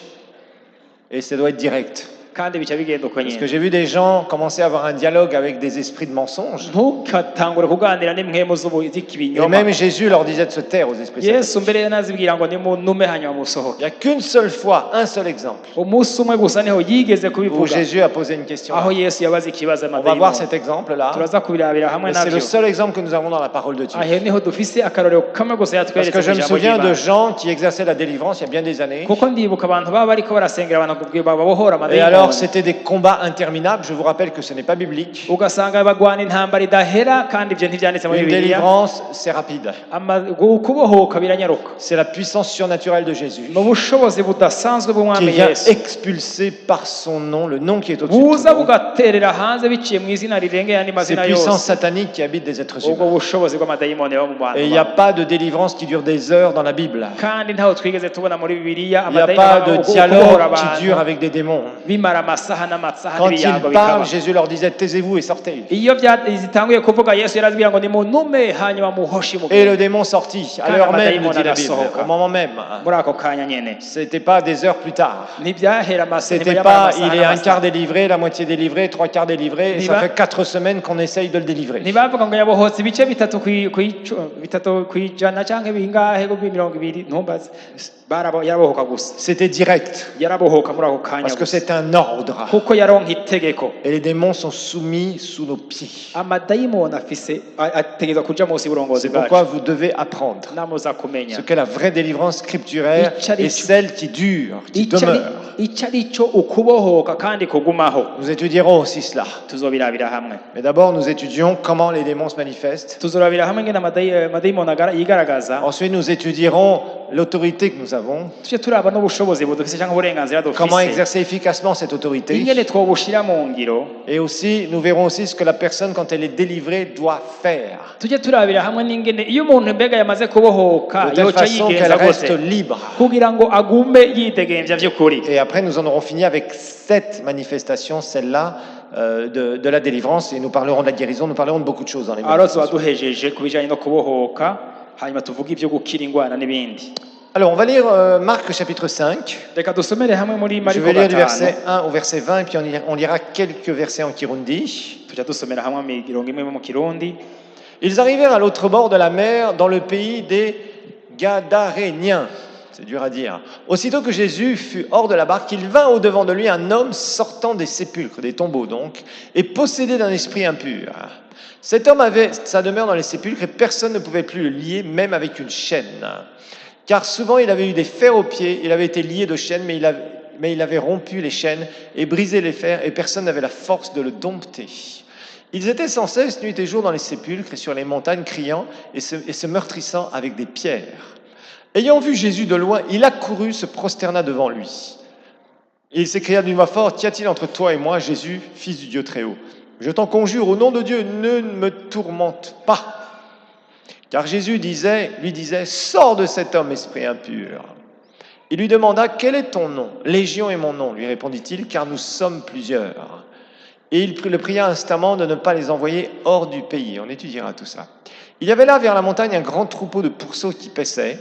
Et ça doit être direct. kandi bica bigenda uko Parce que nyene. j'ai vu des gens commencer à avoir un dialogue avec des esprits de mensonges. Ntukatangure kuganira n'impwemu Et z'ikibinyoma. même Jésus leur disait de se taire aux esprits sataniques. Yesu mbere yanazibwira ngo nimunume hanyuma musohoke. Il n'y a qu'une seule fois, un seul exemple, Umunsi umwe gusa niho yigeze où kubivuga, Jésus a posé une question. aho Yesu yabaza ikibazo On va voir amadayimoni. cet exemple-là. Turaza kubirabira hamwe Mais c'est navyo. le seul exemple que nous avons dans la parole de Dieu. Aho niho dufise akarorero kamwe gusa Parce yatweretse que je mu me ijambo souviens de ry'Imana. gens qui exerçaient la délivrance il y a bien des années. Kuko ndibuka abantu baba bariko barasengera abantu babohora Et alors, amadayimoni. c'était des combats interminables. Je vous rappelle que ce n'est pas biblique. Ugasanga bagwana intambara idahera kandi ivyo ntivyanditse muri Une Bibiliya. délivrance, c'est rapide. Kubohoka biranyaruka. C'est la puissance surnaturelle de Jésus Ni ubushobozi budasanzwe qui bw'umwami vient Yesu expulser par son nom, le nom qui est au-dessus de buza tout nom, bugaterera hanze biciye mu izina rirengeye andi ces mazina puissances yose. sataniques qui habitent des êtres Ubwo humains. bushobozi bw'amadayimoni baba mu bantu. Et il n'y a pas de délivrance qui dure des heures dans la Bible. Kandi ntaho twigeze tubona muri Bibiliya Il n'y a pas de dialogue kubohora qui dure abantu avec des démons. bimara amasaha n'amasaha Quand n'ibiyango ils parlent, bikaba. Jésus leur disait taisez-vous et sortez. Iyo zitanguye kuvuga Yesu yarazibwira ngo nimunume hanyuma muhoshe Et mugende. le démon sortit à Quand l'heure la même, bataille nous dit la Bible, mondiale au moment même. Muri ako kanya nyene. C'était pas des heures plus tard. Ntibyahera amasaha. C'était pas il est un quart délivré, la moitié délivré, trois quarts délivré. Et ça fait 4 semaines qu'on essaye de le délivrer. Ntibavuga ngo yabohotse ibice bitatu kwijana canke bingahe ku 200 ntumbaze. Yarabohoka gusa. C'était direct. Yarabohoka muri ako kanya Parce que gusa. c'est un ordre. Kuko yaronka itegeko. Et les démons sont soumis sous nos pieds. Amadayimoni afise ategeza kuja munsi y'uburongozi C'est bwacu. pourquoi vous devez apprendre Namuza kumenya. ce qu'est la vraie délivrance scripturaire et celle qui dure, qui demeure. Ico arico ukubohoka kandi kugumaho. Nous étudierons aussi cela. Tuzobirabira hamwe. Mais d'abord, nous étudions comment les démons se manifestent. Tuzorabira hamwe ngene amadayimoni yigaragaza. Ensuite, nous étudierons l'autorité que nous avons. Tuje turaba n'ubushobozi budufise canke uburenganzira Comment dufise. exercer efficacement cette autorité. Ingene twobushira mu ngiro. Et aussi, nous verrons aussi ce que la personne, quand elle est délivrée, doit faire. Tuje turabira hamwe n'ingene iyo umuntu mbega yamaze kubohoka De telle yoca façon qu'elle yigenza reste gute libre. kugira ngo agume yidegemvya vy'ukuri. Et après, nous en aurons fini avec cette manifestation, celle-là, de la délivrance. Et nous parlerons de la guérison, nous parlerons de beaucoup de choses dans les Alors tuba manifestations. duhejeje ku bijanye no kubohoka hanyuma tuvuge ivyo gukira ingwara n'ibindi. Alors, on va lire Marc chapitre 5. Reka dusomere hamwe muri Je Mariko vais lire du 5. verset 1 au verset 20, et puis on lira quelques versets en Kirundi. Tuja dusomera hamwe mirongo imwe mu Kirundi. Ils arrivèrent à l'autre bord de la mer, dans le pays des Gadaréniens. C'est dur à dire. Aussitôt que Jésus fut hors de la barque, il vint au-devant de lui un homme sortant des sépulcres, des tombeaux donc, et possédé d'un esprit impur. Cet homme avait sa demeure dans les sépulcres et personne ne pouvait plus le lier, même avec une chaîne. Car souvent il avait eu des fers aux pieds, il avait été lié de chaînes, mais il avait rompu les chaînes et brisé les fers, et personne n'avait la force de le dompter. Ils étaient sans cesse nuit et jour dans les sépulcres et sur les montagnes, criant et se meurtrissant avec des pierres. Ayant vu Jésus de loin, il accourut, se prosterna devant lui. Et il s'écria d'une voix forte, qu'y a-t-il entre toi et moi, Jésus, fils du Dieu très haut? Je t'en conjure, au nom de Dieu, ne me tourmente pas. Car Jésus lui disait, sors de cet homme, esprit impur. Il lui demanda, quel est ton nom? Légion est mon nom, lui répondit-il, car nous sommes plusieurs. Et il le pria instamment de ne pas les envoyer hors du pays. On étudiera tout ça. Il y avait là, vers la montagne, un grand troupeau de pourceaux qui paissaient.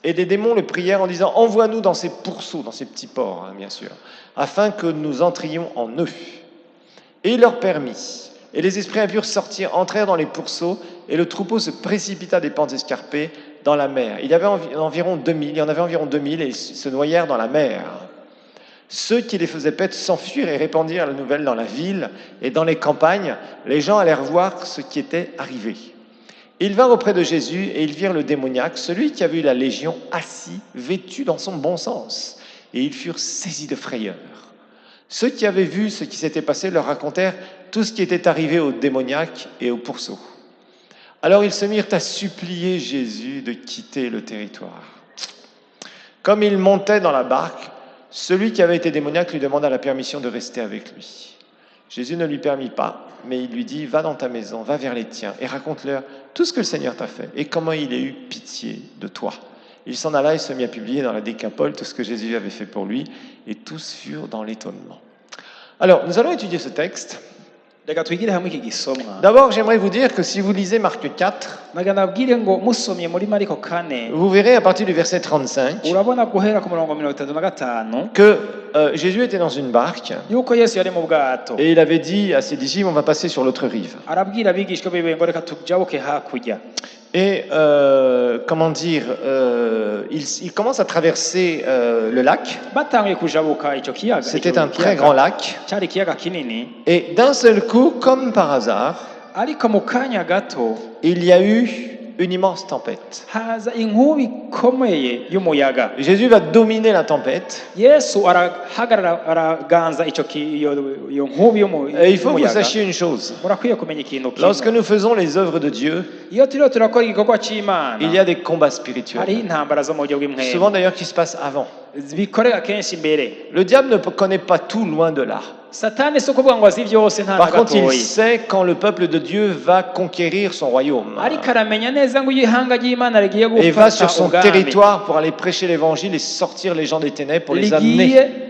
Et des démons le prièrent en disant, envoie-nous dans ces pourceaux, dans ces petits ports, bien sûr, afin que nous entrions en eux. Et il leur permit. Et les esprits impurs sortirent, entrèrent dans les pourceaux, et le troupeau se précipita des pentes escarpées, dans la mer. Il y avait environ 2000, il y en avait environ 2000 et ils se noyèrent dans la mer. Ceux qui les faisaient paître s'enfuirent et répandirent la nouvelle dans la ville et dans les campagnes. Les gens allèrent voir ce qui était arrivé. Ils vinrent auprès de Jésus et ils virent le démoniaque, celui qui avait eu la légion, assis, vêtu dans son bon sens. Et ils furent saisis de frayeur. Ceux qui avaient vu ce qui s'était passé leur racontèrent tout ce qui était arrivé au démoniaque et au pourceau. Alors ils se mirent à supplier Jésus de quitter le territoire. Comme il montait dans la barque, celui qui avait été démoniaque lui demanda la permission de rester avec lui. Jésus ne lui permit pas, mais il lui dit « Va dans ta maison, va vers les tiens et raconte-leur tout ce que le Seigneur t'a fait et comment il a eu pitié de toi. » Il s'en alla et se mit à publier dans la Décapole tout ce que Jésus avait fait pour lui, et tous furent dans l'étonnement. Alors, nous allons étudier ce texte. reka twigire hamwe iki gisomwa D'abord, j'aimerais vous dire que si vous lisez Marc 4, nagira nabwire ngo musomye muri Mariko 4 vous verrez à partir du verset 35 urabona guhera ku murongo 35 que Jésus était dans une barque yuko Yesu yari mu bwato et il avait dit à ses disciples, on va passer sur l'autre rive. arabwira abigishwa biwe ngo reka tujabuke hakurya. Et comment dire, il commence à traverser le lac. batanguye kujabuka ico kiyaga C'était un très grand lac. cyari ikiyaga kinini Et d'un seul coup, comme par hasard, ariko mu kanya gato il y a eu une immense tempête. haza inkubi ikomeye y'umuyaga. Jésus va dominer la tempête. Yesu arahagarara araganza iyo nkubi Et il faut que vous y'umuyaga. sachiez une chose. murakwiye kumenya ikintu Lorsque kimwe nous faisons les œuvres de Dieu, iyo turiho turakora igikorwa c'Imana il y a des combats hariho spirituels. intambara zo mu buryo bw'imwema Souvent d'ailleurs qui se passent avant. bikorera kenshi imbere. Le diable ne connaît pas tout loin de là. Satani si ukuvuga ngo azi byose nta na Par contre, il gatoyi, sait quand le peuple de Dieu va conquérir son royaume. ariko aramenya neza ngo iyo ihanga ry'Imana rigiye Et va gufata sur son ubwami territoire pour aller prêcher l'évangile et sortir les gens des ténèbres pour les amener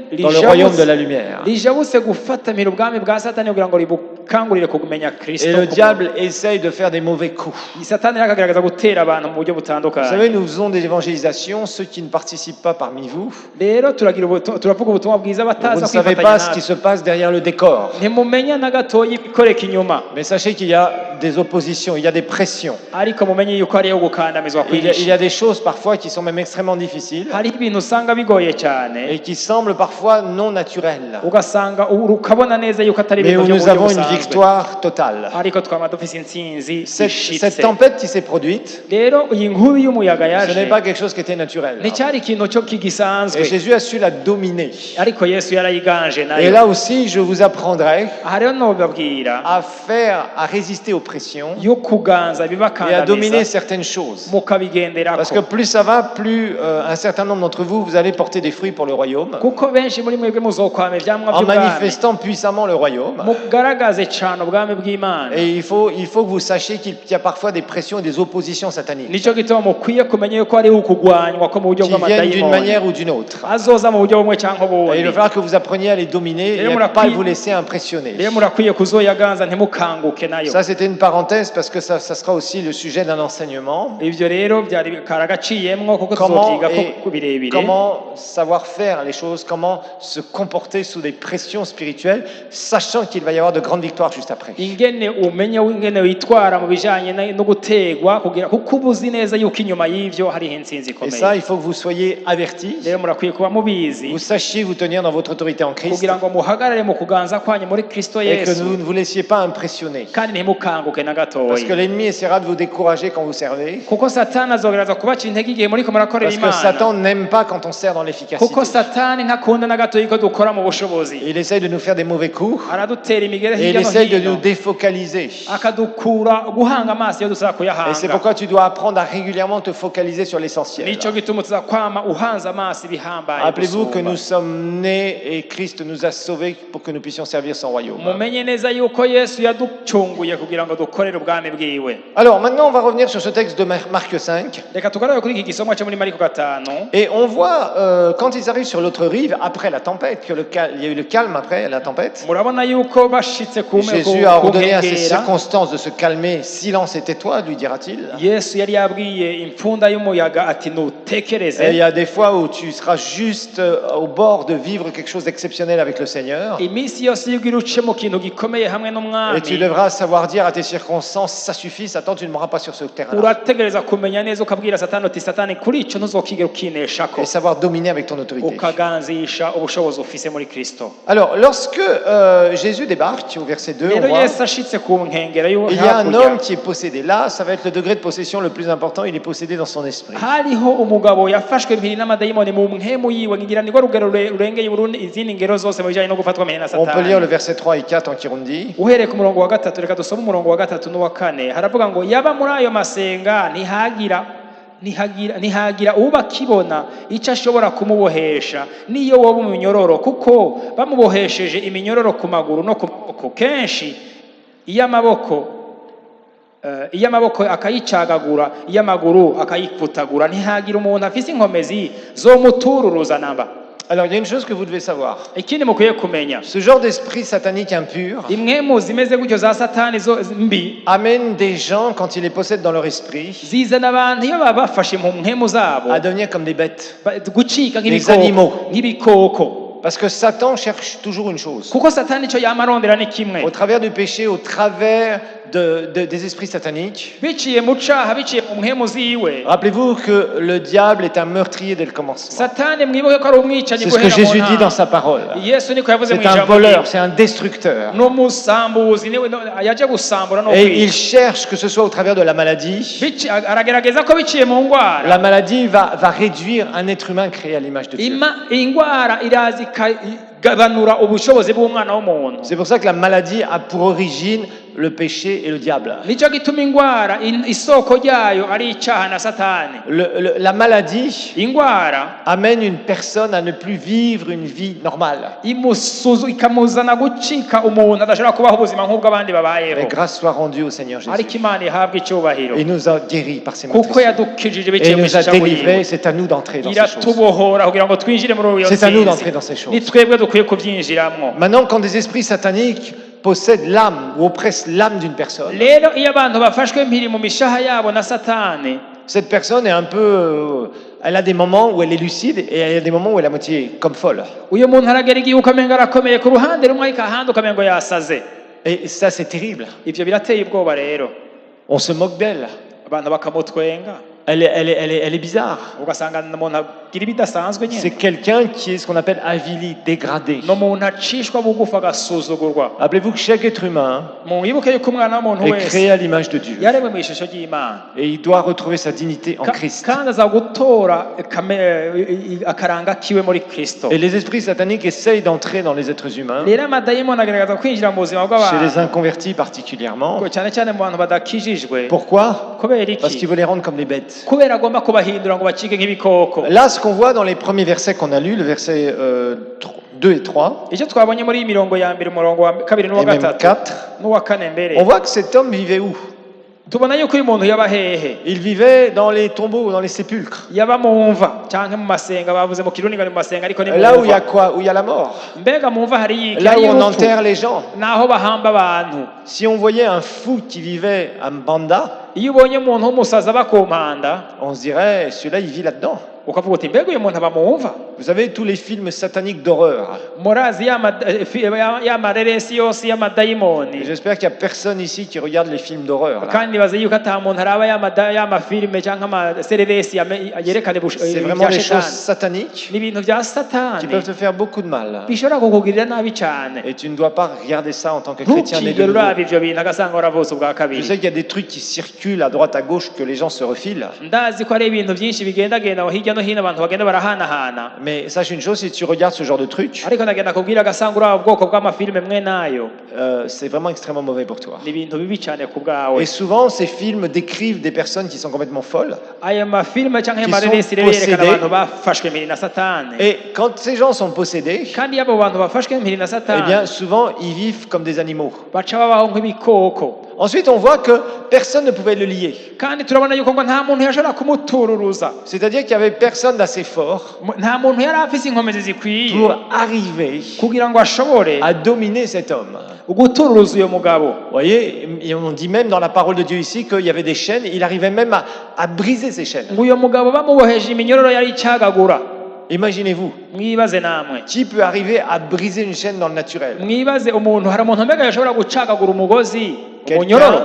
rigiye dans le royaume de la lumière. rijabutse gufatamira ubwami bwa Satani kugira ngo ribukangurire kumenya Kristo. Et le diable essaye de faire des mauvais coups. Satani rero akagerageza gutera abantu mu buryo Vous butandukanye. savez, nous faisons des évangélisations, ceux qui ne participent pas parmi vous, Rero turavuga ubutumwa bwiza vous bataza ne savez kwifatanya pas ce qui natwe, se passe derrière le décor. ntimumenya na gatoyi ikoreka inyuma, Mais sachez qu'il y a des oppositions, il y a des pressions. ariko mumenye yuko hariho gukandamizwa Il y kwinshi. a des choses parfois qui sont même extrêmement difficiles Hariho ibintu usanga bigoye cyane et qui semblent parfois non naturelles. ugasanga ukabona neza yuko atari Mais ibintu où byo mu nous buryo avons une busanzwe, victoire totale. ariko twaba dufise intsinzi Cette ishitse. tempête qui s'est produite, Rero iyi nkubi y'umuyaga ce n'est yaje pas quelque chose qui était naturel. nticyari ikintu cyo Et kigisanzwe, Jésus a su la dominer. ariko Yesu yarayiganje Et nayo. là aussi, je vous apprendrai Aha rero nobabwira à résister aux pressions yo kuganza et à dominer ibibakandamiza certaines choses. mukabigenderako, Parce que plus ça va, plus un certain nombre d'entre vous, vous allez porter des fruits pour le royaume, kuko benshi muri mwebwe muzokwama ivyamwa en by'ubwami manifestant puissamment le royaume. mugaragaze cane ubwami bw'Imana. Et il faut que vous sachiez qu'il y a parfois des pressions et des oppositions sataniques Nico gituma mukwiye kumenya yuko hariho ukugwanywa ko mu buryo qui viennent d'une bw'amadayimoni manière ou d'une autre. azoza mu buryo bumwe canke Et il ubundi. va falloir que vous appreniez à les dominer et à ne pas vous laisser impressionner. Rero murakwiye kuzoyaganza ntimukanguke nayo. Ça, c'était une parenthèse parce que ça sera aussi le sujet d'un enseignement. Ivyo rero byari karagaciyemwo kuko Comment, tuzovyigako birebire. comment savoir faire les choses, comment se comporter sous des pressions spirituelles, sachant qu'il va y avoir de grandes victoires juste après. ingene umenya ingene witwara mu bijanye no gutegwa kugira kuko ubuzi neza yuko inyuma y'ivyo hariho intsinzi Et ça, ikomeye. il faut que vous soyez avertis, Rero murakwiye kuba mubizi vous sachiez vous tenir dans votre autorité en Christ kugira ngo muhagarare mu kuganza kwanyu muri Kristo et que Yesu vous ne vous laissiez pas impressionner. kandi ntimukanguke na Parce gatoyi, que l'ennemi essaiera de vous décourager quand vous servez. kuko Satani azogerageza kubaca intege igihe muriko murakorera Parce que Satan Imana, n'aime pas quand on sert dans l'efficacité. kuko Satani ntakunda na gatoyi ko dukora mu bushobozi, Il essaye de nous faire des mauvais coups aradutera imigere et il hirya no essaye de nous hino défocaliser. akadukura guhanga amaso iyo dusaba Et c'est kuyahanga. pourquoi tu dois apprendre à régulièrement te focaliser sur l'essentiel. Nico gituma tuzakwama uhanze amaso ibihambaye Rappelez-vous que gusumba. nous sommes nés et Christ nous a sauvés pour que nous puissions servir son royaume. mumenye neza yuko Yesu yaducunguye kugira ngo dukorere ubwami bwiwe. Alors maintenant, on va revenir sur ce texte de Marc 5. Reka tugarure kuri iki gisomwa cyo muri Mariko 5. Et on voit, quand ils arrivent sur l'autre rive, après la tempête, il y a eu le calme après la tempête. Murabona yuko bashitse ku Jésus a ordonné à ces nkengera, circonstances de se calmer. Silence et tais-toi, lui dira-t-il. Yesu yari yabwiye impfunda y'umuyaga ati Et il y nutekereze. a des fois où tu seras juste au bord de vivre quelque chose d'exceptionnel avec le Seigneur. Iminsi yose y'ubwira uce mu kintu gikomeye hamwe Et tu n'umwami, devras savoir dire à tes tes circonstances, ça suffit, Satan, tu ne m'auras pas sur ce terrain-là. urategereza kumenya neza ukabwira satani uti satani kuri icyo ntuzokigera ukineshako Et savoir dominer avec ton autorité. ukaganzisha ubushobozi ufise muri Kristo. Alors, lorsque Jésus débarque, au verset 2, on rero voit, Yesu ashitse ku nkengero il y a un hakurya, homme qui est possédé. Là, ça va être le degré de possession le plus important, il est possédé dans son esprit. hariho umugabo yafashwe mpiri n'amadayimoni mu mpemu yiwe, ngira nirwo rugero rurengeye Burundi izindi ngero zose mu bijyanye no gufatwa mpiri na On peut lire le satani. verset 3 et 4 en Kirundi. uhereye ku murongo wa gatatu, reka dusome umurongo wa gatatu n'uwa kane. Haravuga ngo yaba muri ayo masenga ntihagira uba akibona icyo ashobora kumubohesha niyo woba umunyororo, kuko bamubohesheje iminyororo ku maguru no ku maboko. Kenshi iyo amaboko akayicagagura, iyo amaguru akayipfutagura, ntihagira umuntu afise inkomezi zomutururuza namba. Alors, il y a une chose que vous devez savoir. Ikindi mukwiye kumenya, Ce genre d'esprit satanique impur impwemu zimeze gutyo za satani mbi amène des gens, quand ils les possèdent dans leur esprit, zizana abantu iyo baba bafashe mu mpwemu zabo à devenir comme des bêtes. gucika Des animaux. nk'ibikoko. Parce que Satan cherche toujours une chose. kuko satani icyo yama arondera ni kimwe, Au travers du péché, au travers des esprits sataniques. biciye mu caha, biciye mu mpwemu ziwe. Rappelez-vous que le diable est un meurtrier dès le commencement. satani mwibuke ko ari umwicanyi C'est ce que guhera mu Jésus dit dans ntango. sa parole. Yesu niko yavuze mu C'est un ijambo voleur, ryiwe. c'est un destructeur. n'umusambuzi niwe yaje gusambura no Et kwica. il cherche, que ce soit au travers de la maladie. aragerageza ko biciye mu ngwara, La maladie va réduire un être humain créé à l'image de Dieu. ingwara iraza ikaganura ubushobozi bw'umwana w'umuntu. C'est pour ça que la maladie a pour origine le péché et le diable. nicyo gituma ingwara isoko ryayo ari icyaha na satani. La maladie ingwara amène une personne à ne plus vivre une vie normale. ikamuzana gucika umuntu adashobora kubaho ubuzima nk'ubw'abandi Mais babayeho. grâce soit rendue au Seigneur Jésus. ariko Imana ihabwa icyubahiro Et il nous a guéris par ses kuko meurtrissures. yadukijije Et biciye il mu nous a ijambo délivrés. ryiwe. C'est à nous d'entrer dans ces choses. iratubohora kugira ngo twinjire muri iyo C'est à nous d'entrer nsinzi. dans ces choses. ni twebwe dukwiye kubyinjiramo. Maintenant, quand des esprits sataniques possèdent l'âme ou oppressent l'âme d'une personne, rero iyo abantu bafashwe mpiri mu mishaha yabo na satani, cette personne est un peu... elle a des moments où elle est lucide et elle a des moments où elle est à moitié comme folle. uyu muntu aragera igihe ukamenga arakomeye ku ruhande rumwe, ariko ahandi ukamenga yasaze. Et ça, c'est terrible. ibyo birateye ubwoba rero. On se moque d'elle. abantu bakamutwenga, Elle est bizarre. ugasanga umuntu agira ibidasanzwe C'est nyine. quelqu'un qui est ce qu'on appelle avili, dégradé. ni umuntu acishwa bugufi agasuzugurwa. Rappelez-vous que chaque être humain mwibuke yuko umwana w'umuntu est wese créé à l'image de Dieu. yaremwe mu ishusho ry'Imana, Et il doit retrouver sa dignité en Christ. kandi aza gutora akaranga kiwe muri Kristo. Et les esprits sataniques essayent d'entrer dans les êtres humains, rero amadayimoni agaragaza kwinjira mu buzima chez les bw'abantu, inconvertis particulièrement. cyane cyane mu bantu badakijijwe. Pourquoi? kubera Parce qu'il iki? veut les rendre comme des bêtes. kubera agomba kubahindura ngo bacike nk'ibikoko. Là, ce qu'on voit dans les premiers versets qu'on a lus, le verset 2 et 3, icyo twabonye muri iyi mirongo ya mbere, umurongo wa kabiri n'uwa et même gatatu 4, n'uwa kane mbere, on voit que cet homme vivait où? tubona yuko uyu muntu yaba hehe. Il vivait dans les tombeaux, dans les sépulcres. yaba mu mva cyangwa mu masenga. bavuze mu kirundi ngo ni mu masenga, ariko ni mu Là où il y a mva. quoi? Où il y a la mort. mbega mu mva hari iki? Là où Hari on urupfu. enterre les gens. naho bahamba abantu. Si on voyait un fou qui vivait à Mbanda, iyo ubonye umuntu w'umusazi aba ku mpanda, on se dirait, celui-là, il vit là-dedans. ukavuga uti mbega uyu muntu aba mu mva. Vous savez, tous les films sataniques d'horreur. murazi ya mareresi yose Et y'amadayimoni, j'espère qu'il n'y a personne ici qui regarde les films d'horreur. là. kandi bazi yuko ata muntu araba y'amafilime cyangwa amasereresi yerekana C'est ibya vraiment des choses shetani. sataniques ni ibintu bya qui satani peuvent te faire beaucoup de mal. bishobora kukugirira nabi cyane. Et tu ne dois pas regarder ça en tant que chrétien né de ntukigere nouveau. uraba ibyo bintu agasanga waravutse ubwa Je kabiri. sais qu'il y a des trucs qui circulent à droite à gauche que les gens se refilent. ndazi ko hari ibintu byinshi bigendagenda hirya no hino abantu bagenda barahanahana, Mais sache une chose, si tu regardes ce genre de truc, ariko ndagenda kubwira agasanga uraba ubwoko bw'amafilime mwe nayo, c'est vraiment extrêmement mauvais pour toi. ni ibintu bibi cyane ku bwawe. Et souvent, ces films décrivent des personnes qui sont complètement folles. ayo mafilime cyangwa ayo Qui mareresi sont rero yerekana possédés. abantu bafashwe mpiri na satani. Et quand ces gens sont possédés, kandi iyo abo bantu bafashwe mpiri na eh satani, bien, souvent, ils vivent comme des animaux. baca babaho nk'ibikoko. Ensuite, on voit que personne ne pouvait le lier. kandi turabona yuko ngo nta muntu yashobora kumutururuza. C'est-à-dire qu'il n'y avait personne d'assez fort nta muntu yari afise inkomezi zikwiye pour arriver kugira ngo ashobore à dominer cet homme. gutururuza uyo mugabo. Vous voyez, et on dit même dans la parole de Dieu ici qu'il y avait des chaînes, il arrivait même à briser ces chaînes. ngo uyo mugabo bamuboheje iminyororo yari icagagura. Imaginez-vous, mwibaze namwe, qui peut arriver à briser une chaîne dans le naturel? mwibaze umuntu, hari umuntu mbega yashobora gucagagura umugozi umunyororo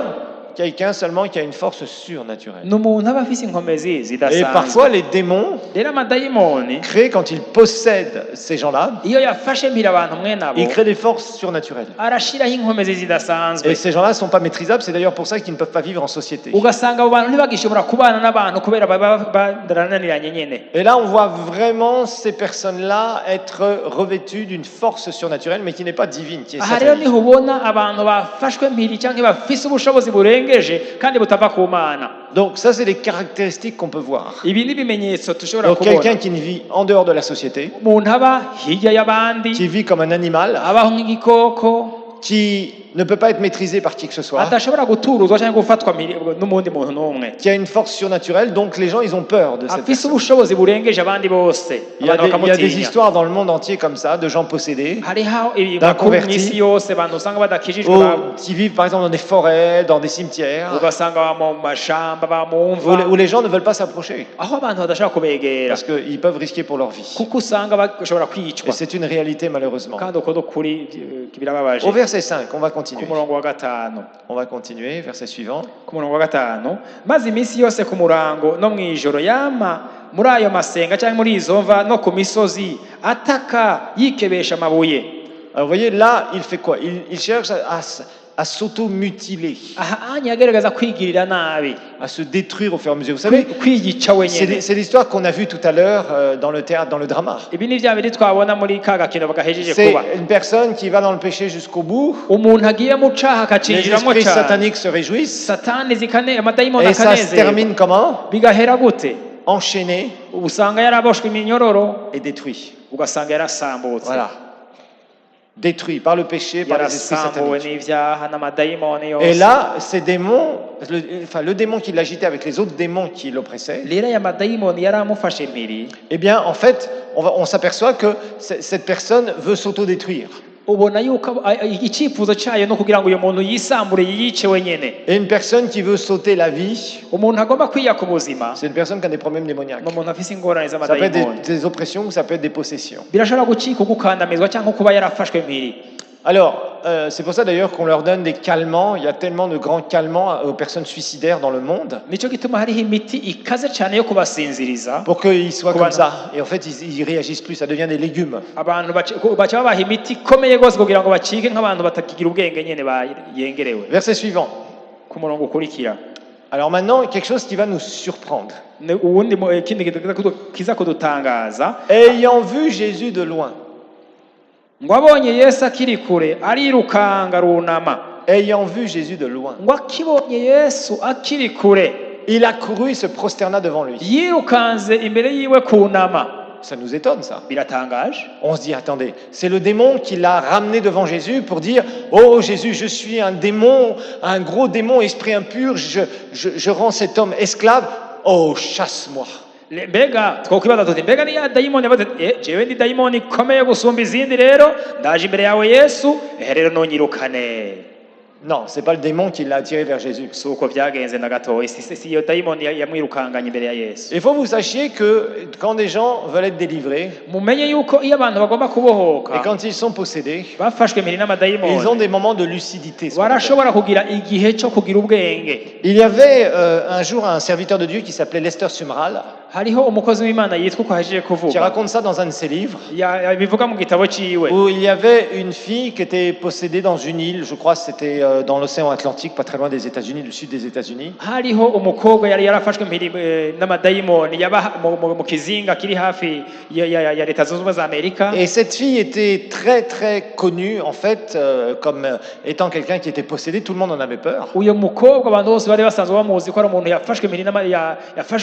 quelqu'un seulement qui a une force surnaturelle. ni umuntu aba afise inkomezi Et zidasanzwe parfois, les démons rero amadayimoni créent, quand ils possèdent ces gens-là, iyo yafashe mpira abantu mwene abo ils créent des forces surnaturelles. arashiraho inkomezi zidasanzwe Et ces gens-là ne sont pas maîtrisables, c'est d'ailleurs pour ça qu'ils ne peuvent pas vivre en société. ugasanga abo bantu ntibagishobora kubana n'abantu kubera baba barananiranye nyene. Et là, on voit vraiment ces personnes-là être revêtues d'une force surnaturelle, mais qui n'est pas divine, qui est aha rero satanique. niho ubona abantu bafashwe mpiri cyangwa bafise ubushobozi burengeje kandi butava ku mana. Donc ça, c'est les caractéristiques qu'on peut voir. Ibi ni ibimenyetso dushobora Donc kubona quelqu'un qui ne vit en dehors de la société, umuntu aba hirya y'abandi qui vit comme un animal, abaho nk'igikoko qui ne peut pas être maîtrisé par qui que ce soit, adashobora guturuzwa cyangwa gufatwa n'umundi muntu n'umwe qui a une force surnaturelle, donc les gens, ils ont peur de cette afise personne. ubushobozi burengeje abandi bose Il y a abantu des bakamutinya. histoires dans le monde entier comme ça, de gens possédés, hariho ibintu D'un ku converti. isi yose abantu usanga badakijijwe qui vivent par exemple dans des forêts, dans des cimetières, ugasanga baba mu mashamba bamumva où les gens ne veulent pas s'approcher, aho abantu badashobora kubegera parce qu'ils peuvent risquer pour leur vie. kuko usanga bashobora Et kwicwa c'est une réalité malheureusement. kandi uko kuri birababaje. Au verset 5, on va ku continuer. murongo wa gatanu On va continuer, verset suivant. ku murongo wa gatanu maze iminsi yose ku murango no mu ijoro yama muri ayo masenga cyangwa muri izo mva no ku misozi ataka yikebesha amabuye. Alors vous voyez, là, il fait quoi? Il cherche à s'auto-mutiler, aha anya agerageza kwigirira nabi à se détruire au fur et à mesure. Vous savez, kwiyica wenyine. c'est l'histoire qu'on a vue tout à l'heure dans le théâtre, dans le drama. Ibi ni bya bindi twabona muri ka gakino bagahejeje C'est kuba une personne qui va dans le péché jusqu'au bout. umuntu agiye mu caha Les akacinjiramo esprits cyane sataniques se réjouissent. satani amadayimoni Et ça se akanezerwa termine comment? bigahera gute Enchaîné usanga yaraboshwe iminyororo et détruit. ugasanga yarasambutse Voilà. Détruit par le péché, par les esprits yarasambuwe sataniques. n'ivyaha n'amadayimoni Et yose. là, ces démons, le démon qui l'agitait avec les autres démons qui l'oppressaient, rero aya madayimoni yaramufashe mpiri eh bien, en fait, on s'aperçoit que cette personne veut s'autodétruire. ubona yuko icyifuzo cyayo no kugira ngo uyu muntu yisambure yiyice wenyene. Et une personne qui veut sauter la vie, umuntu agomba kwiyaka ubuzima c'est une personne qui a des problèmes démoniaques. ni umuntu afise ingorane Ça peut être z'amadayimoni des oppressions ou ça peut être des possessions. birashobora gucika ugukandamizwa cyangwa kuba yarafashwe mpiri. Alors, c'est pour ça d'ailleurs qu'on leur donne des calmants. Il y a tellement de grands calmants aux personnes suicidaires dans le monde nicyo gituma hariho imiti ikaze cyane yo kubasinziriza pour qu'ils soient Comment comme ça. Et en fait, ils réagissent plus, ça devient des légumes. abantu baca babaha imiti ikomeye rwose kugira ngo bacike nk'abantu batakigira ubwenge nyene yengerewe. Verset suivant. ku murongo ukurikira Alors maintenant, quelque chose qui va nous surprendre. uwundi ikindi kiza kudutangaza Ayant vu Jésus de loin, ngo abonye Yesu akiri kure arirukanga runama ayant vu Jésus de loin, ngo akibonye Yesu akiri kure il a couru, il se prosterna devant lui. yirukanze imbere yiwe kunama. Ça nous étonne, ça. Biratangaje On se dit, attendez, c'est le démon qui l'a ramené devant Jésus pour dire, oh Jésus, je suis un démon, un gros démon, esprit impur, je rends cet homme esclave, oh chasse-moi. mbega twokwibaza tuti mbega ni ya dayimoni yavuze jewe ndi dayimoni ikomeye gusumba izindi rero ndaje imbere yawe Yesu rero nonyirukane. Non, c'est pas le démon qui l'a attiré vers Jésus. si uko byagenze na gatoya si iyo dayimoni yamwirukanganye imbere ya Yesu. Il faut que vous sachiez que quand des gens veulent être délivrés, mumenye yuko iyo abantu bagomba kubohoka et quand ils sont possédés, bafashwe mpiri ils ont n'amadayimoni des moments de lucidité. ce qu'on appelle. barashobora kugira igihe cyo kugira ubwenge. Il y avait un jour un serviteur de Dieu qui s'appelait Lester Sumrall, hariho umukozi w'Imana yitwa uko ahejeje qui kuvuga raconte ça dans un de ses livres, bivuga mu gitabo ciwe où il y avait une fille qui était possédée dans une île, je crois que c'était dans l'océan Atlantique, pas très loin des États-Unis, du sud des États-Unis. hariho umukobwa yari yarafashwe mpiri n'amadayimoni yaba mu kizinga kiri hafi ya leta zunze ubumwe za Amerika. Et cette fille était très très connue en fait comme étant quelqu'un qui était possédé, tout le monde en avait peur. uyu mukobwa abantu bose bari basanzwe bamuzi ko ari umuntu yafashwe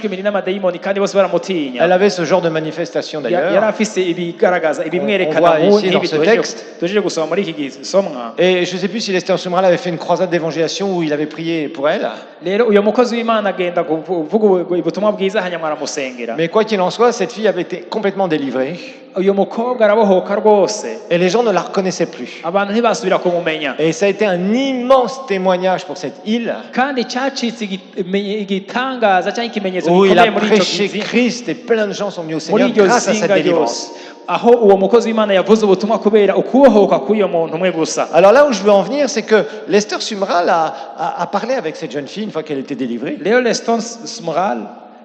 mpiri n'amadayimoni kandi bose baramutinya. Elle avait ce genre de manifestation yari d'ailleurs. afise ibigaragaza ibimwerekana voit ici dans ce texte. tujeje gusoma muri iki gisomwa. Et je ne sais plus si Lester Sumrall avait fait une croisade d'évangélisation où il avait prié pour elle. rero uyu mukozi w'Imana agenda kuvuga ubutumwa bwiza hanyuma aramusengera. Mais quoi qu'il en soit, cette fille avait été complètement délivrée. uyu mukobwa arabohoka rwose Et les gens ne la reconnaissaient plus. abantu ntibasubira kumumenya Et ça a été un immense témoignage pour cette île kandi cyacitse igitangaza cyangwa ikimenyetso où il a gikomeye muri icyo prêché gihe Christ et plein de gens sont venus au muri Seigneur iryo grâce à cette zinga ryose délivrance. aho uwo mukozi w'Imana yavuze ubutumwa kubera ukubohoka k'uyo muntu umwe gusa. Alors là où je veux en venir, c'est que Lester Sumrall a parlé avec cette jeune fille une fois qu'elle était délivrée. Leo Leston Smral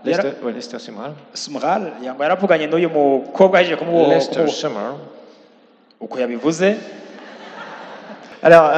Lester Sumrall. Smral yango yaravuganye n'uyu mukobwa ahejeje Lester Sumrall. uko yabivuze. Alors,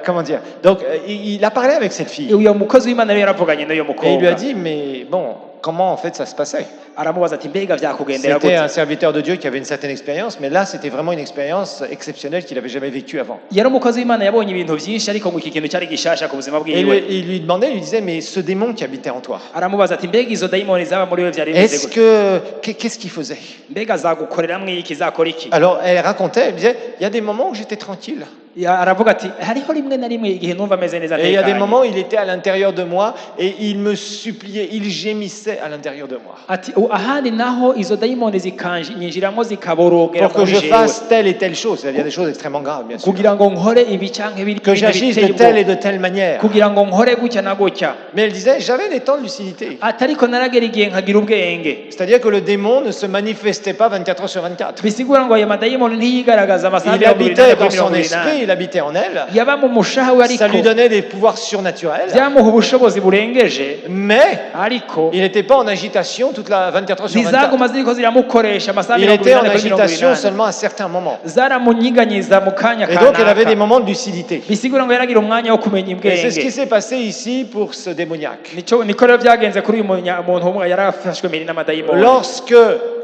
comment dire? Donc, il a parlé avec cette fille. uyu mukozi w'Imana rero yaravuganye n'uyu Et il lui a mukobwa dit, mais bon, comment en fait ça se passait? aramubaza ati mbega byakugendera C'était gute. un serviteur de Dieu qui avait une certaine expérience, mais là, c'était vraiment une expérience exceptionnelle qu'il n'avait jamais vécue avant. yari umukozi w'Imana yabonye ibintu byinshi ariko ngo iki kintu cyari gishasha ku buzima Et bwiwe. il lui demandait, il lui disait, mais ce démon qui habitait en toi, aramubaza ati mbega izo dayimoni zaba muri we byari bimeze est-ce gute, que, qu'est-ce qu'il faisait? mbega zagukoreramwo iki, zakora iki? Alors, elle racontait, elle disait, il y a des moments où j'étais tranquille. aravuga ati hariho rimwe na rimwe igihe numva ameze neza Et il y a des ntekanye. moments où il était à l'intérieur de moi et il me suppliait, il gémissait à l'intérieur de moi. ati ahandi naho izo dayimoni zikanyinyinjiramo zikaborogera Pour que muri je jewe fasse telle et telle chose. Il y a des choses extrêmement graves, bien sûr. kugira ngo nkore ibi canke biri Que j'agisse de telle et de telle manière. kugira ngo nkore gutya na gutya. Mais elle disait, j'avais des temps de lucidité. ati ariko naragera igihe nkagira ubwenge, C'est-à-dire que le démon ne se manifestait pas 24 heures sur 24. bisigura ngo ayo madayimoni ntiyigaragaza amasaha Il 24 habitait dans kuri son 24. esprit, il habitait en elle. yaba mu mushaha we Ça ariko lui donnait des pouvoirs surnaturels. byamuha ubushobozi burengeje, Mais ariko il n'était pas en agitation toute la 24 heures sur 24. ntizaguma ziriko ziramukoresha amasaha Il 24 était en kuri agitation 24. seulement à certains moments. zaramunyiganyiza mu kanya Et donc elle avait des kanaka, moments de lucidité. bisigura ngo yaragira umwanya wo kumenya Et c'est ce qui ubwenge. s'est passé ici pour ce démoniaque. niko rero byagenze kuri uyu muntu umwe yari afashwe mpiri n'amadayimoni. Lorsque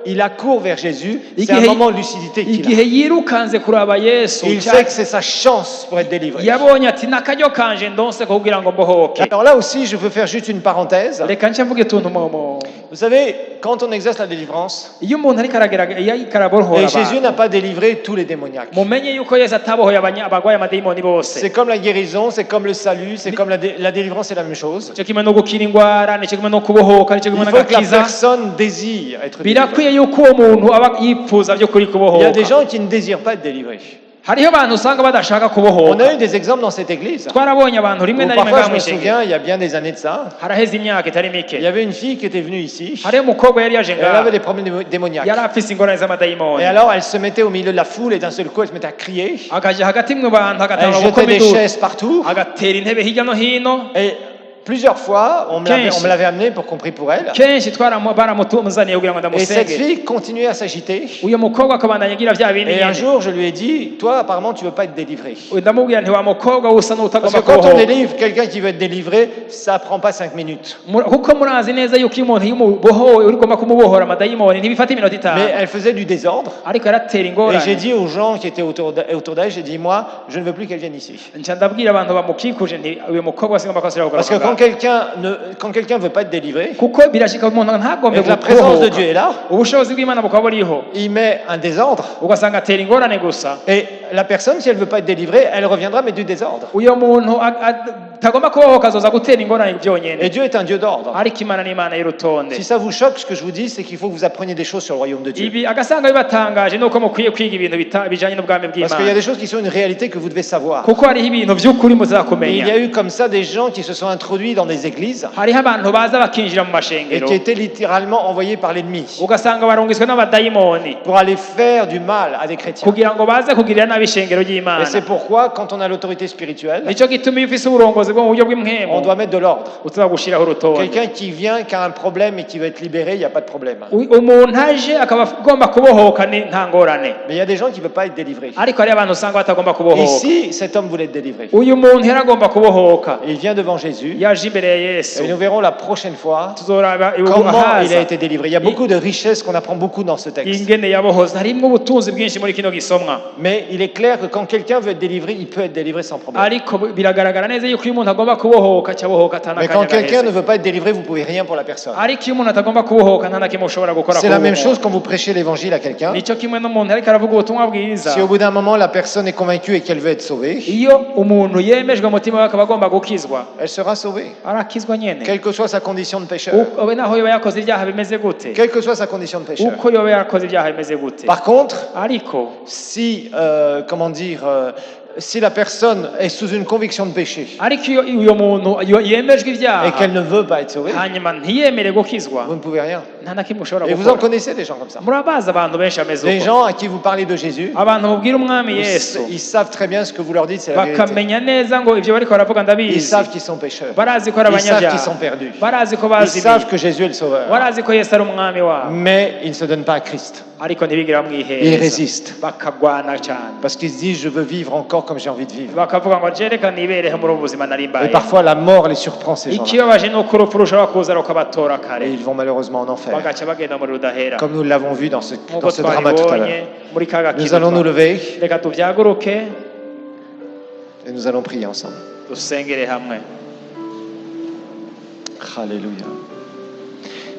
il accourt vers Jésus, c'est un moment de lucidité qu'il a. igihe yirukanze kuraba Yesu Il sait que c'est sa chance pour être délivré. yabonye ati nakaryo kanje ndonse ko kugira ngo mbohoke. Alors là aussi, je veux faire juste une parenthèse. reka nce mvuge utuntu Vous savez, quand on exerce la délivrance, iyo umuntu ariko arabohora et Jésus abantu, n'a pas délivré tous les démoniaques. mumenye yuko Yesu atabohoye abarwaye amadayimoni bose. C'est comme la guérison, c'est comme le salut, c'est comme la délivrance, c'est la même chose. nicyo kimwe no gukira indwara, nicyo kimwe no kubohoka, nicyo kimwe Il faut que la n'agakiza. personne désire être délivrée. birakwiye yuko uwo muntu aba yifuza by'ukuri Il y a des kubohoka. gens qui ne désirent pas être délivrés. hariho abantu usanga badashaka On kubohoka. a eu des exemples dans cette église. twarabonye abantu rimwe Où na rimwe parfois, je ngaha me mw'ishengero, souviens, il y a bien des années de ça, haraheze imyaka itari il mike, y avait une fille qui était venue ici. hariho umukobwa yari yaje Elle avait ngaha des problèmes démoniaques. yari afise ingorane z'amadayimoni, Et alors, elle se mettait au milieu de la foule et d'un seul coup, elle se mettait à crier. akaja hagati mu bantu Elle agatanga jetait gukoma des induru, chaises partout. agatera intebe hirya no hino. Et plusieurs fois, on me Quinze. l'avait amenée pour qu'on prie pour elle. kenshi baramuzaniye kugira ngo Et cette ndamusenge, fille continuait à s'agiter. uyu mukobwa akabandanya agira bya bindi Et un nyene. jour, je lui ai dit, toi, apparemment, tu veux pas être délivré. ndamubwira nti wa mukobwa usa Parce que n'utagomba quand on kubohoka, délivre quelqu'un qui veut être délivré, ça prend pas 5 minutes. kuko murazi neza yuko iyo umuntu yumubohowe urigomba kumubohora amadayimoni ntibifata iminota Mais itanu, elle faisait du désordre. ariko yaratera Et j'ai ingorane. dit aux gens qui étaient autour d'elle, j'ai dit, moi, je ne veux plus qu'elle vienne ici. nca ndabwira abantu bamukikuje nti uyu mukobwa singomba ko asubira Parce que kugaruka, quand quelqu'un veut pas être délivré, kuko birashika umuntu ntagombe et que la présence de Dieu kubohoka, est là, ubushobozi bw'Imana bukaba buriho, il met un désordre. ugasanga atera ingorane gusa. Et la personne, si elle veut pas être délivrée, elle reviendra, mais du désordre. uyo muntu atagomba kubohoka azoza gutera ingorane Et byonyene, Dieu est un Dieu d'ordre. ariko Imana ni Imana y'urutonde. Si ça vous choque, ce que je vous dis, c'est qu'il faut que vous appreniez des choses sur le royaume de Dieu. ibi agasanga bibatangaje nuko mukwiye kwiga ibintu bijanye n'ubwami Parce qu'il y a bw'Imana, des choses qui sont une réalité que vous devez savoir. kuko hariho ibintu by'ukuri Et il y muzakumenya. a eu comme ça des gens qui se sont introduits dans des églises hariho abantu baza bakinjira mu et mashengero, qui étaient littéralement envoyés par l'ennemi ugasanga barungitswe n'abadayimoni pour aller faire du mal à des chrétiens. kugira ngo baze kugirira nabi ishengero Et ry'Imana. c'est pourquoi, quand on a l'autorité spirituelle, nicyo gituma iyo ufise uburongozi bwo mu buryo on bw'impwemu doit mettre de l'ordre. utuza gushiraho urutonde. Quelqu'un qui vient, qui a un problème et qui veut être libéré, il n'y a pas de problème. umuntu aje akaba agomba kubohoka nta ngorane, Mais il y a des gens qui ne veulent pas être délivrés. ariko hariho abantu usanga batagomba kubohoka. Ici, cet homme voulait être délivré. uyu muntu yari agomba kubohoka, Et il vient devant Jésus. yaje imbere ya Yesu, Et nous verrons la prochaine fois tuzoraba comment il a ahaza été délivré. Il y a beaucoup de richesses qu'on apprend beaucoup dans ce texte. ingene yabohoza, harimwo ubutunzi bwinshi muri kino gisomwa. Mais il est est clair que quand quelqu'un veut être délivré, il peut être délivré sans problème. ariko biragaragara neza yuko iyo umuntu agomba kubohoka cyabohoka Mais quand atanakanya quelqu'un ne gaheze veut pas être délivré, vous pouvez rien pour la personne. ariko iyo umuntu atagomba kubohoka nta na kimwe ushobora gukora C'est la même chose kubohoka quand vous prêchez l'évangile à quelqu'un. nicyo kimwe n'umuntu ariko aravuga ubutumwa bwiza Si au bout d'un moment la personne est convaincue et qu'elle veut être sauvée, iyo umuntu yemejwe umutima we akaba agomba gukizwa elle sera sauvée. arakizwa nyene Quelle que soit sa condition de pécheur. we naho yoba yakoze ibyaha bimeze gute Quelle que soit sa condition de pécheur. uko yoba yakoze ibyaha bimeze gute Par contre, ariko si, si la personne est sous une conviction de péché ariko iyo uyo muntu yemejwe et ibyaha qu'elle ne veut pas être sauvée, hanyuma ntiyemere gukizwa vous ne pouvez rien. nta na kimwe ushobora Et vous en gukora connaissez des gens comme ça. murabazi abantu benshi ameze Des uko gens à qui vous parlez de Jésus, abantu mubwira umwami yesu ils savent très bien ce que vous leur dites, c'est la vérité. bakamenya neza ngo ibyo bariko baravuga Ils ndabizi savent qu'ils sont pécheurs. barazi ko ari Ils savent qu'ils abanyabyaha sont perdus. barazi ko Ils bazi savent ibibi que Jésus est le Sauveur. barazi ko yesu ari umwami wabo Mais ils ne se donnent pas à Christ. ariko ntibigera Ils bamwiheza résistent. bakagwana cyane Parce qu'ils se disent, je veux vivre encore comme j'ai envie de vivre. bakavuga ngo jereka nibereho muri ubu buzima nari Et mbaye parfois, la mort les surprend, ces gens-là. ikibabaje ni uko urupfu rushobora kuza rukabatora kare Et ils vont malheureusement en enfer. bagaca bagenda muri rudahera Comme nous l'avons vu dans ce nk'uko drama tout à twabibonye l'heure. muri ka Nous gakino allons nous lever reka tubyaguruke et nous allons prier ensemble. dusengere hamwe Alléluia.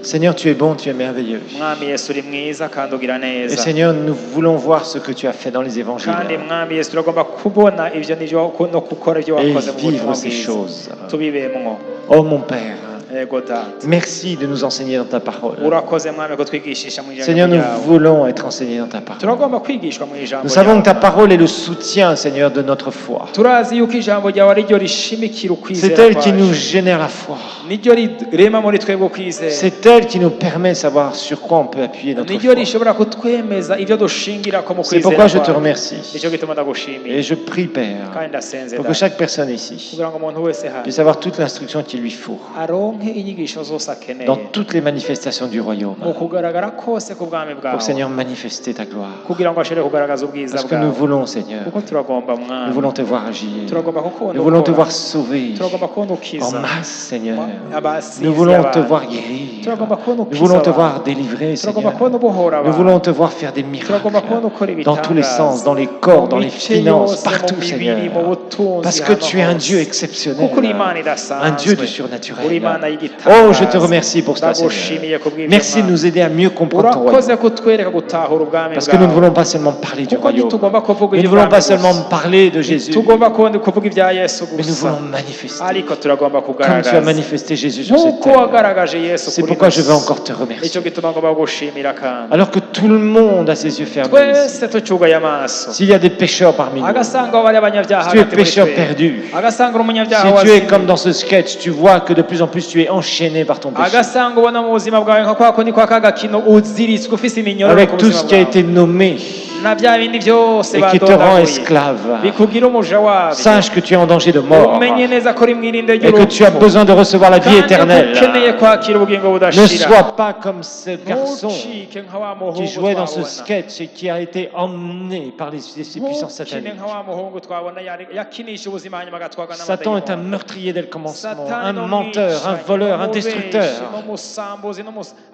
Seigneur, tu es bon, tu es merveilleux. mwami yesu uri mwiza kandi ugira Et neza Seigneur, nous voulons voir ce que tu as fait dans les évangiles kandi mwami yesu turagomba kubona ibyo nibyo no gukora ibyo et wakoze mu butumwa vivre ces bwiza choses. tubibemwo Oh mon Père, yego data merci de nous enseigner dans ta parole. urakoze mwami ko twigishisha mu Seigneur, ijambo nous ryawe voulons être enseignés dans ta parole. turagomba kwigishwa mu ijambo Nous savons que ta ryawe parole est le soutien, Seigneur, de notre foi. turazi yuko ijambo ryawe ari ryo rishimikira C'est ukwizera elle qui nous kwacu génère la foi. niryo rirema muri twebwe ukwizera C'est elle qui nous permet de savoir sur quoi on peut appuyer notre niryo foi. rishobora kutwemeza ibyo dushingirako mu C'est kwizera pourquoi je te kwacu remercie. nicyo gituma ndagushimiye Et je prie, Père, kandi ndasenze pour que data chaque personne ici kugira ngo umuntu wese hano puisse avoir toute l'instruction qu'il lui faut aronke inyigisho zose akeneye dans toutes les manifestations du royaume. mu kugaragara kose k'ubwami Pour, bwawe Seigneur, manifester ta gloire. kugira ngo ashobore kugaragaza ubwiza Parce que nous bwawe voulons, Seigneur, kuko turagomba nous mwami voulons te voir agir. turagomba kukubona Nous voulons te ukora. voir sauver turagomba kubona en ukiza masse, Seigneur. abasizi Nous voulons te abantu. voir guérir. turagomba kubona Nous ukiza voulons te abantu. voir délivrer, turagomba Seigneur. kubona ubohora Nous abantu voulons te voir faire des turagomba kubona miracles ukora dans tous les ibitangaza sens, dans les corps, dans mu les mice finances, yose, partout, mu mibiri, mu Seigneur. butunzi, Parce que ahantu tu es un hose. Dieu exceptionnel, kuko uri imana idasanzwe un Dieu du uri surnaturel. imana y'igitangaza Oh, je te remercie pour cela, ndagushimiye Seigneur. kubw'ibyo Merci de mwami. nous aider à mieux comprendre ton urakoze royaume. kutwereka gutahura ubwami Parce que nous ne bwawe voulons pas seulement parler du kuko royaume. ntitugomba kuvuga Mais nous ne voulons iby'ubwami pas seulement gusa. parler de Jésus. tugomba kuvuga ibya yesu Mais nous gusa voulons manifester. ariko turagomba Comme tu as kugaragaza manifesté Jésus sur cette nk'uko terre. wagaragaje yesu C'est kuri pourquoi je ino veux si. encore te remercier. nicyo gituma ngomba gushimira kandi Alors que tout le monde a ses yeux fermés ici. twese tucugaye amaso S'il y a des pécheurs parmi nous, agasanga aho bari abanyabyaha si tu es hagati muri pécheur twe. perdu, agasanga uri umunyabyaha si tu es wazimye. comme dans ce sketch, tu vois que de plus en plus tu es enchaîné par ton péché. agasanga ubona mu buzima bwawe nka kwa kundi kwa kagakino uziritswe ufise iminyororo Avec ku tout buzima ce qui a bwawe été nommé na bya bindi byose et qui te rend badondaguye esclave. bikugira umuja wabyo Sache que tu es en danger de mort umenye neza ko uri mu irinde et que tu as ry'urupfu besoin de recevoir la vie kandi ko éternelle. ukeneye kwakira ubugingo Ne budashira sois pas comme ce garçon ntucike nka wa qui muhungu jouait dans ce twabona sketch et qui a été emmené par ces puissances ntukine sataniques. nka wa muhungu twabona yakinisha ubuzima hanyuma agatwarwa Satan est un n'amadayimoni meurtrier dès le commencement, Satani un ni menteur, un umwicanyi, voleur, un umubeshi, destructeur. n'umusambuzi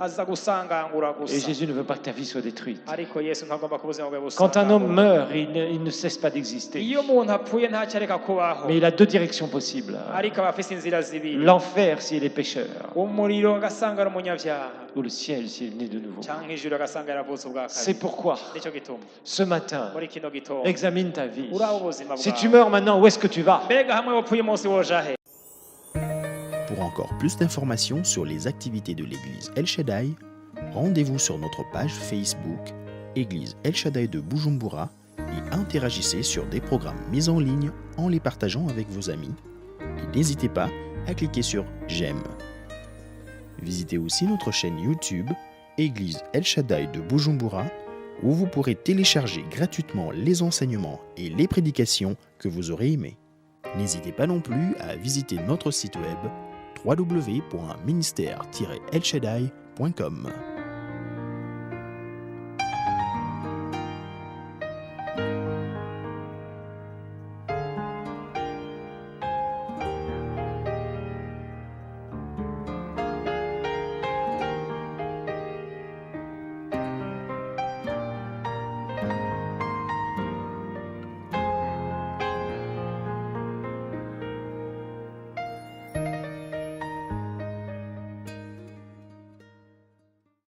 aza gusangangura Et gusa Jésus ne veut pas que ta vie soit détruite. ariko yesu ntagomba ko ubuzima bwawe Quand un homme busangangura meurt, il ne cesse pas d'exister. iyo umuntu apfuye ntacyo areka kubaho Mais il a deux directions possibles. ariko aba afise inzira zibiri L'enfer s'il est pécheur, umuriro agasanga ari umunyabyaha ou le ciel s'il est né de nouveau. cyangwa ijuru agasanga yaravutse ubwa C'est kabiri pourquoi, nicyo gituma ce matin, muri kino gitondo examine ta vie. uraba ubuzima Si tu bwawe meurs maintenant, où est-ce que tu vas? mbega hamwe wapfuye umunsi woja he Pour encore plus d'informations sur les activités de l'église El Shaddai, rendez-vous sur notre page Facebook Église El Shaddai de Bujumbura et interagissez sur des programmes mis en ligne en les partageant avec vos amis. Et n'hésitez pas à cliquer sur J'aime. Visitez aussi notre chaîne YouTube Église El Shaddai de Bujumbura où vous pourrez télécharger gratuitement les enseignements et les prédications que vous aurez aimés. N'hésitez pas non plus à visiter notre site web www.ministère-elshaddai.com.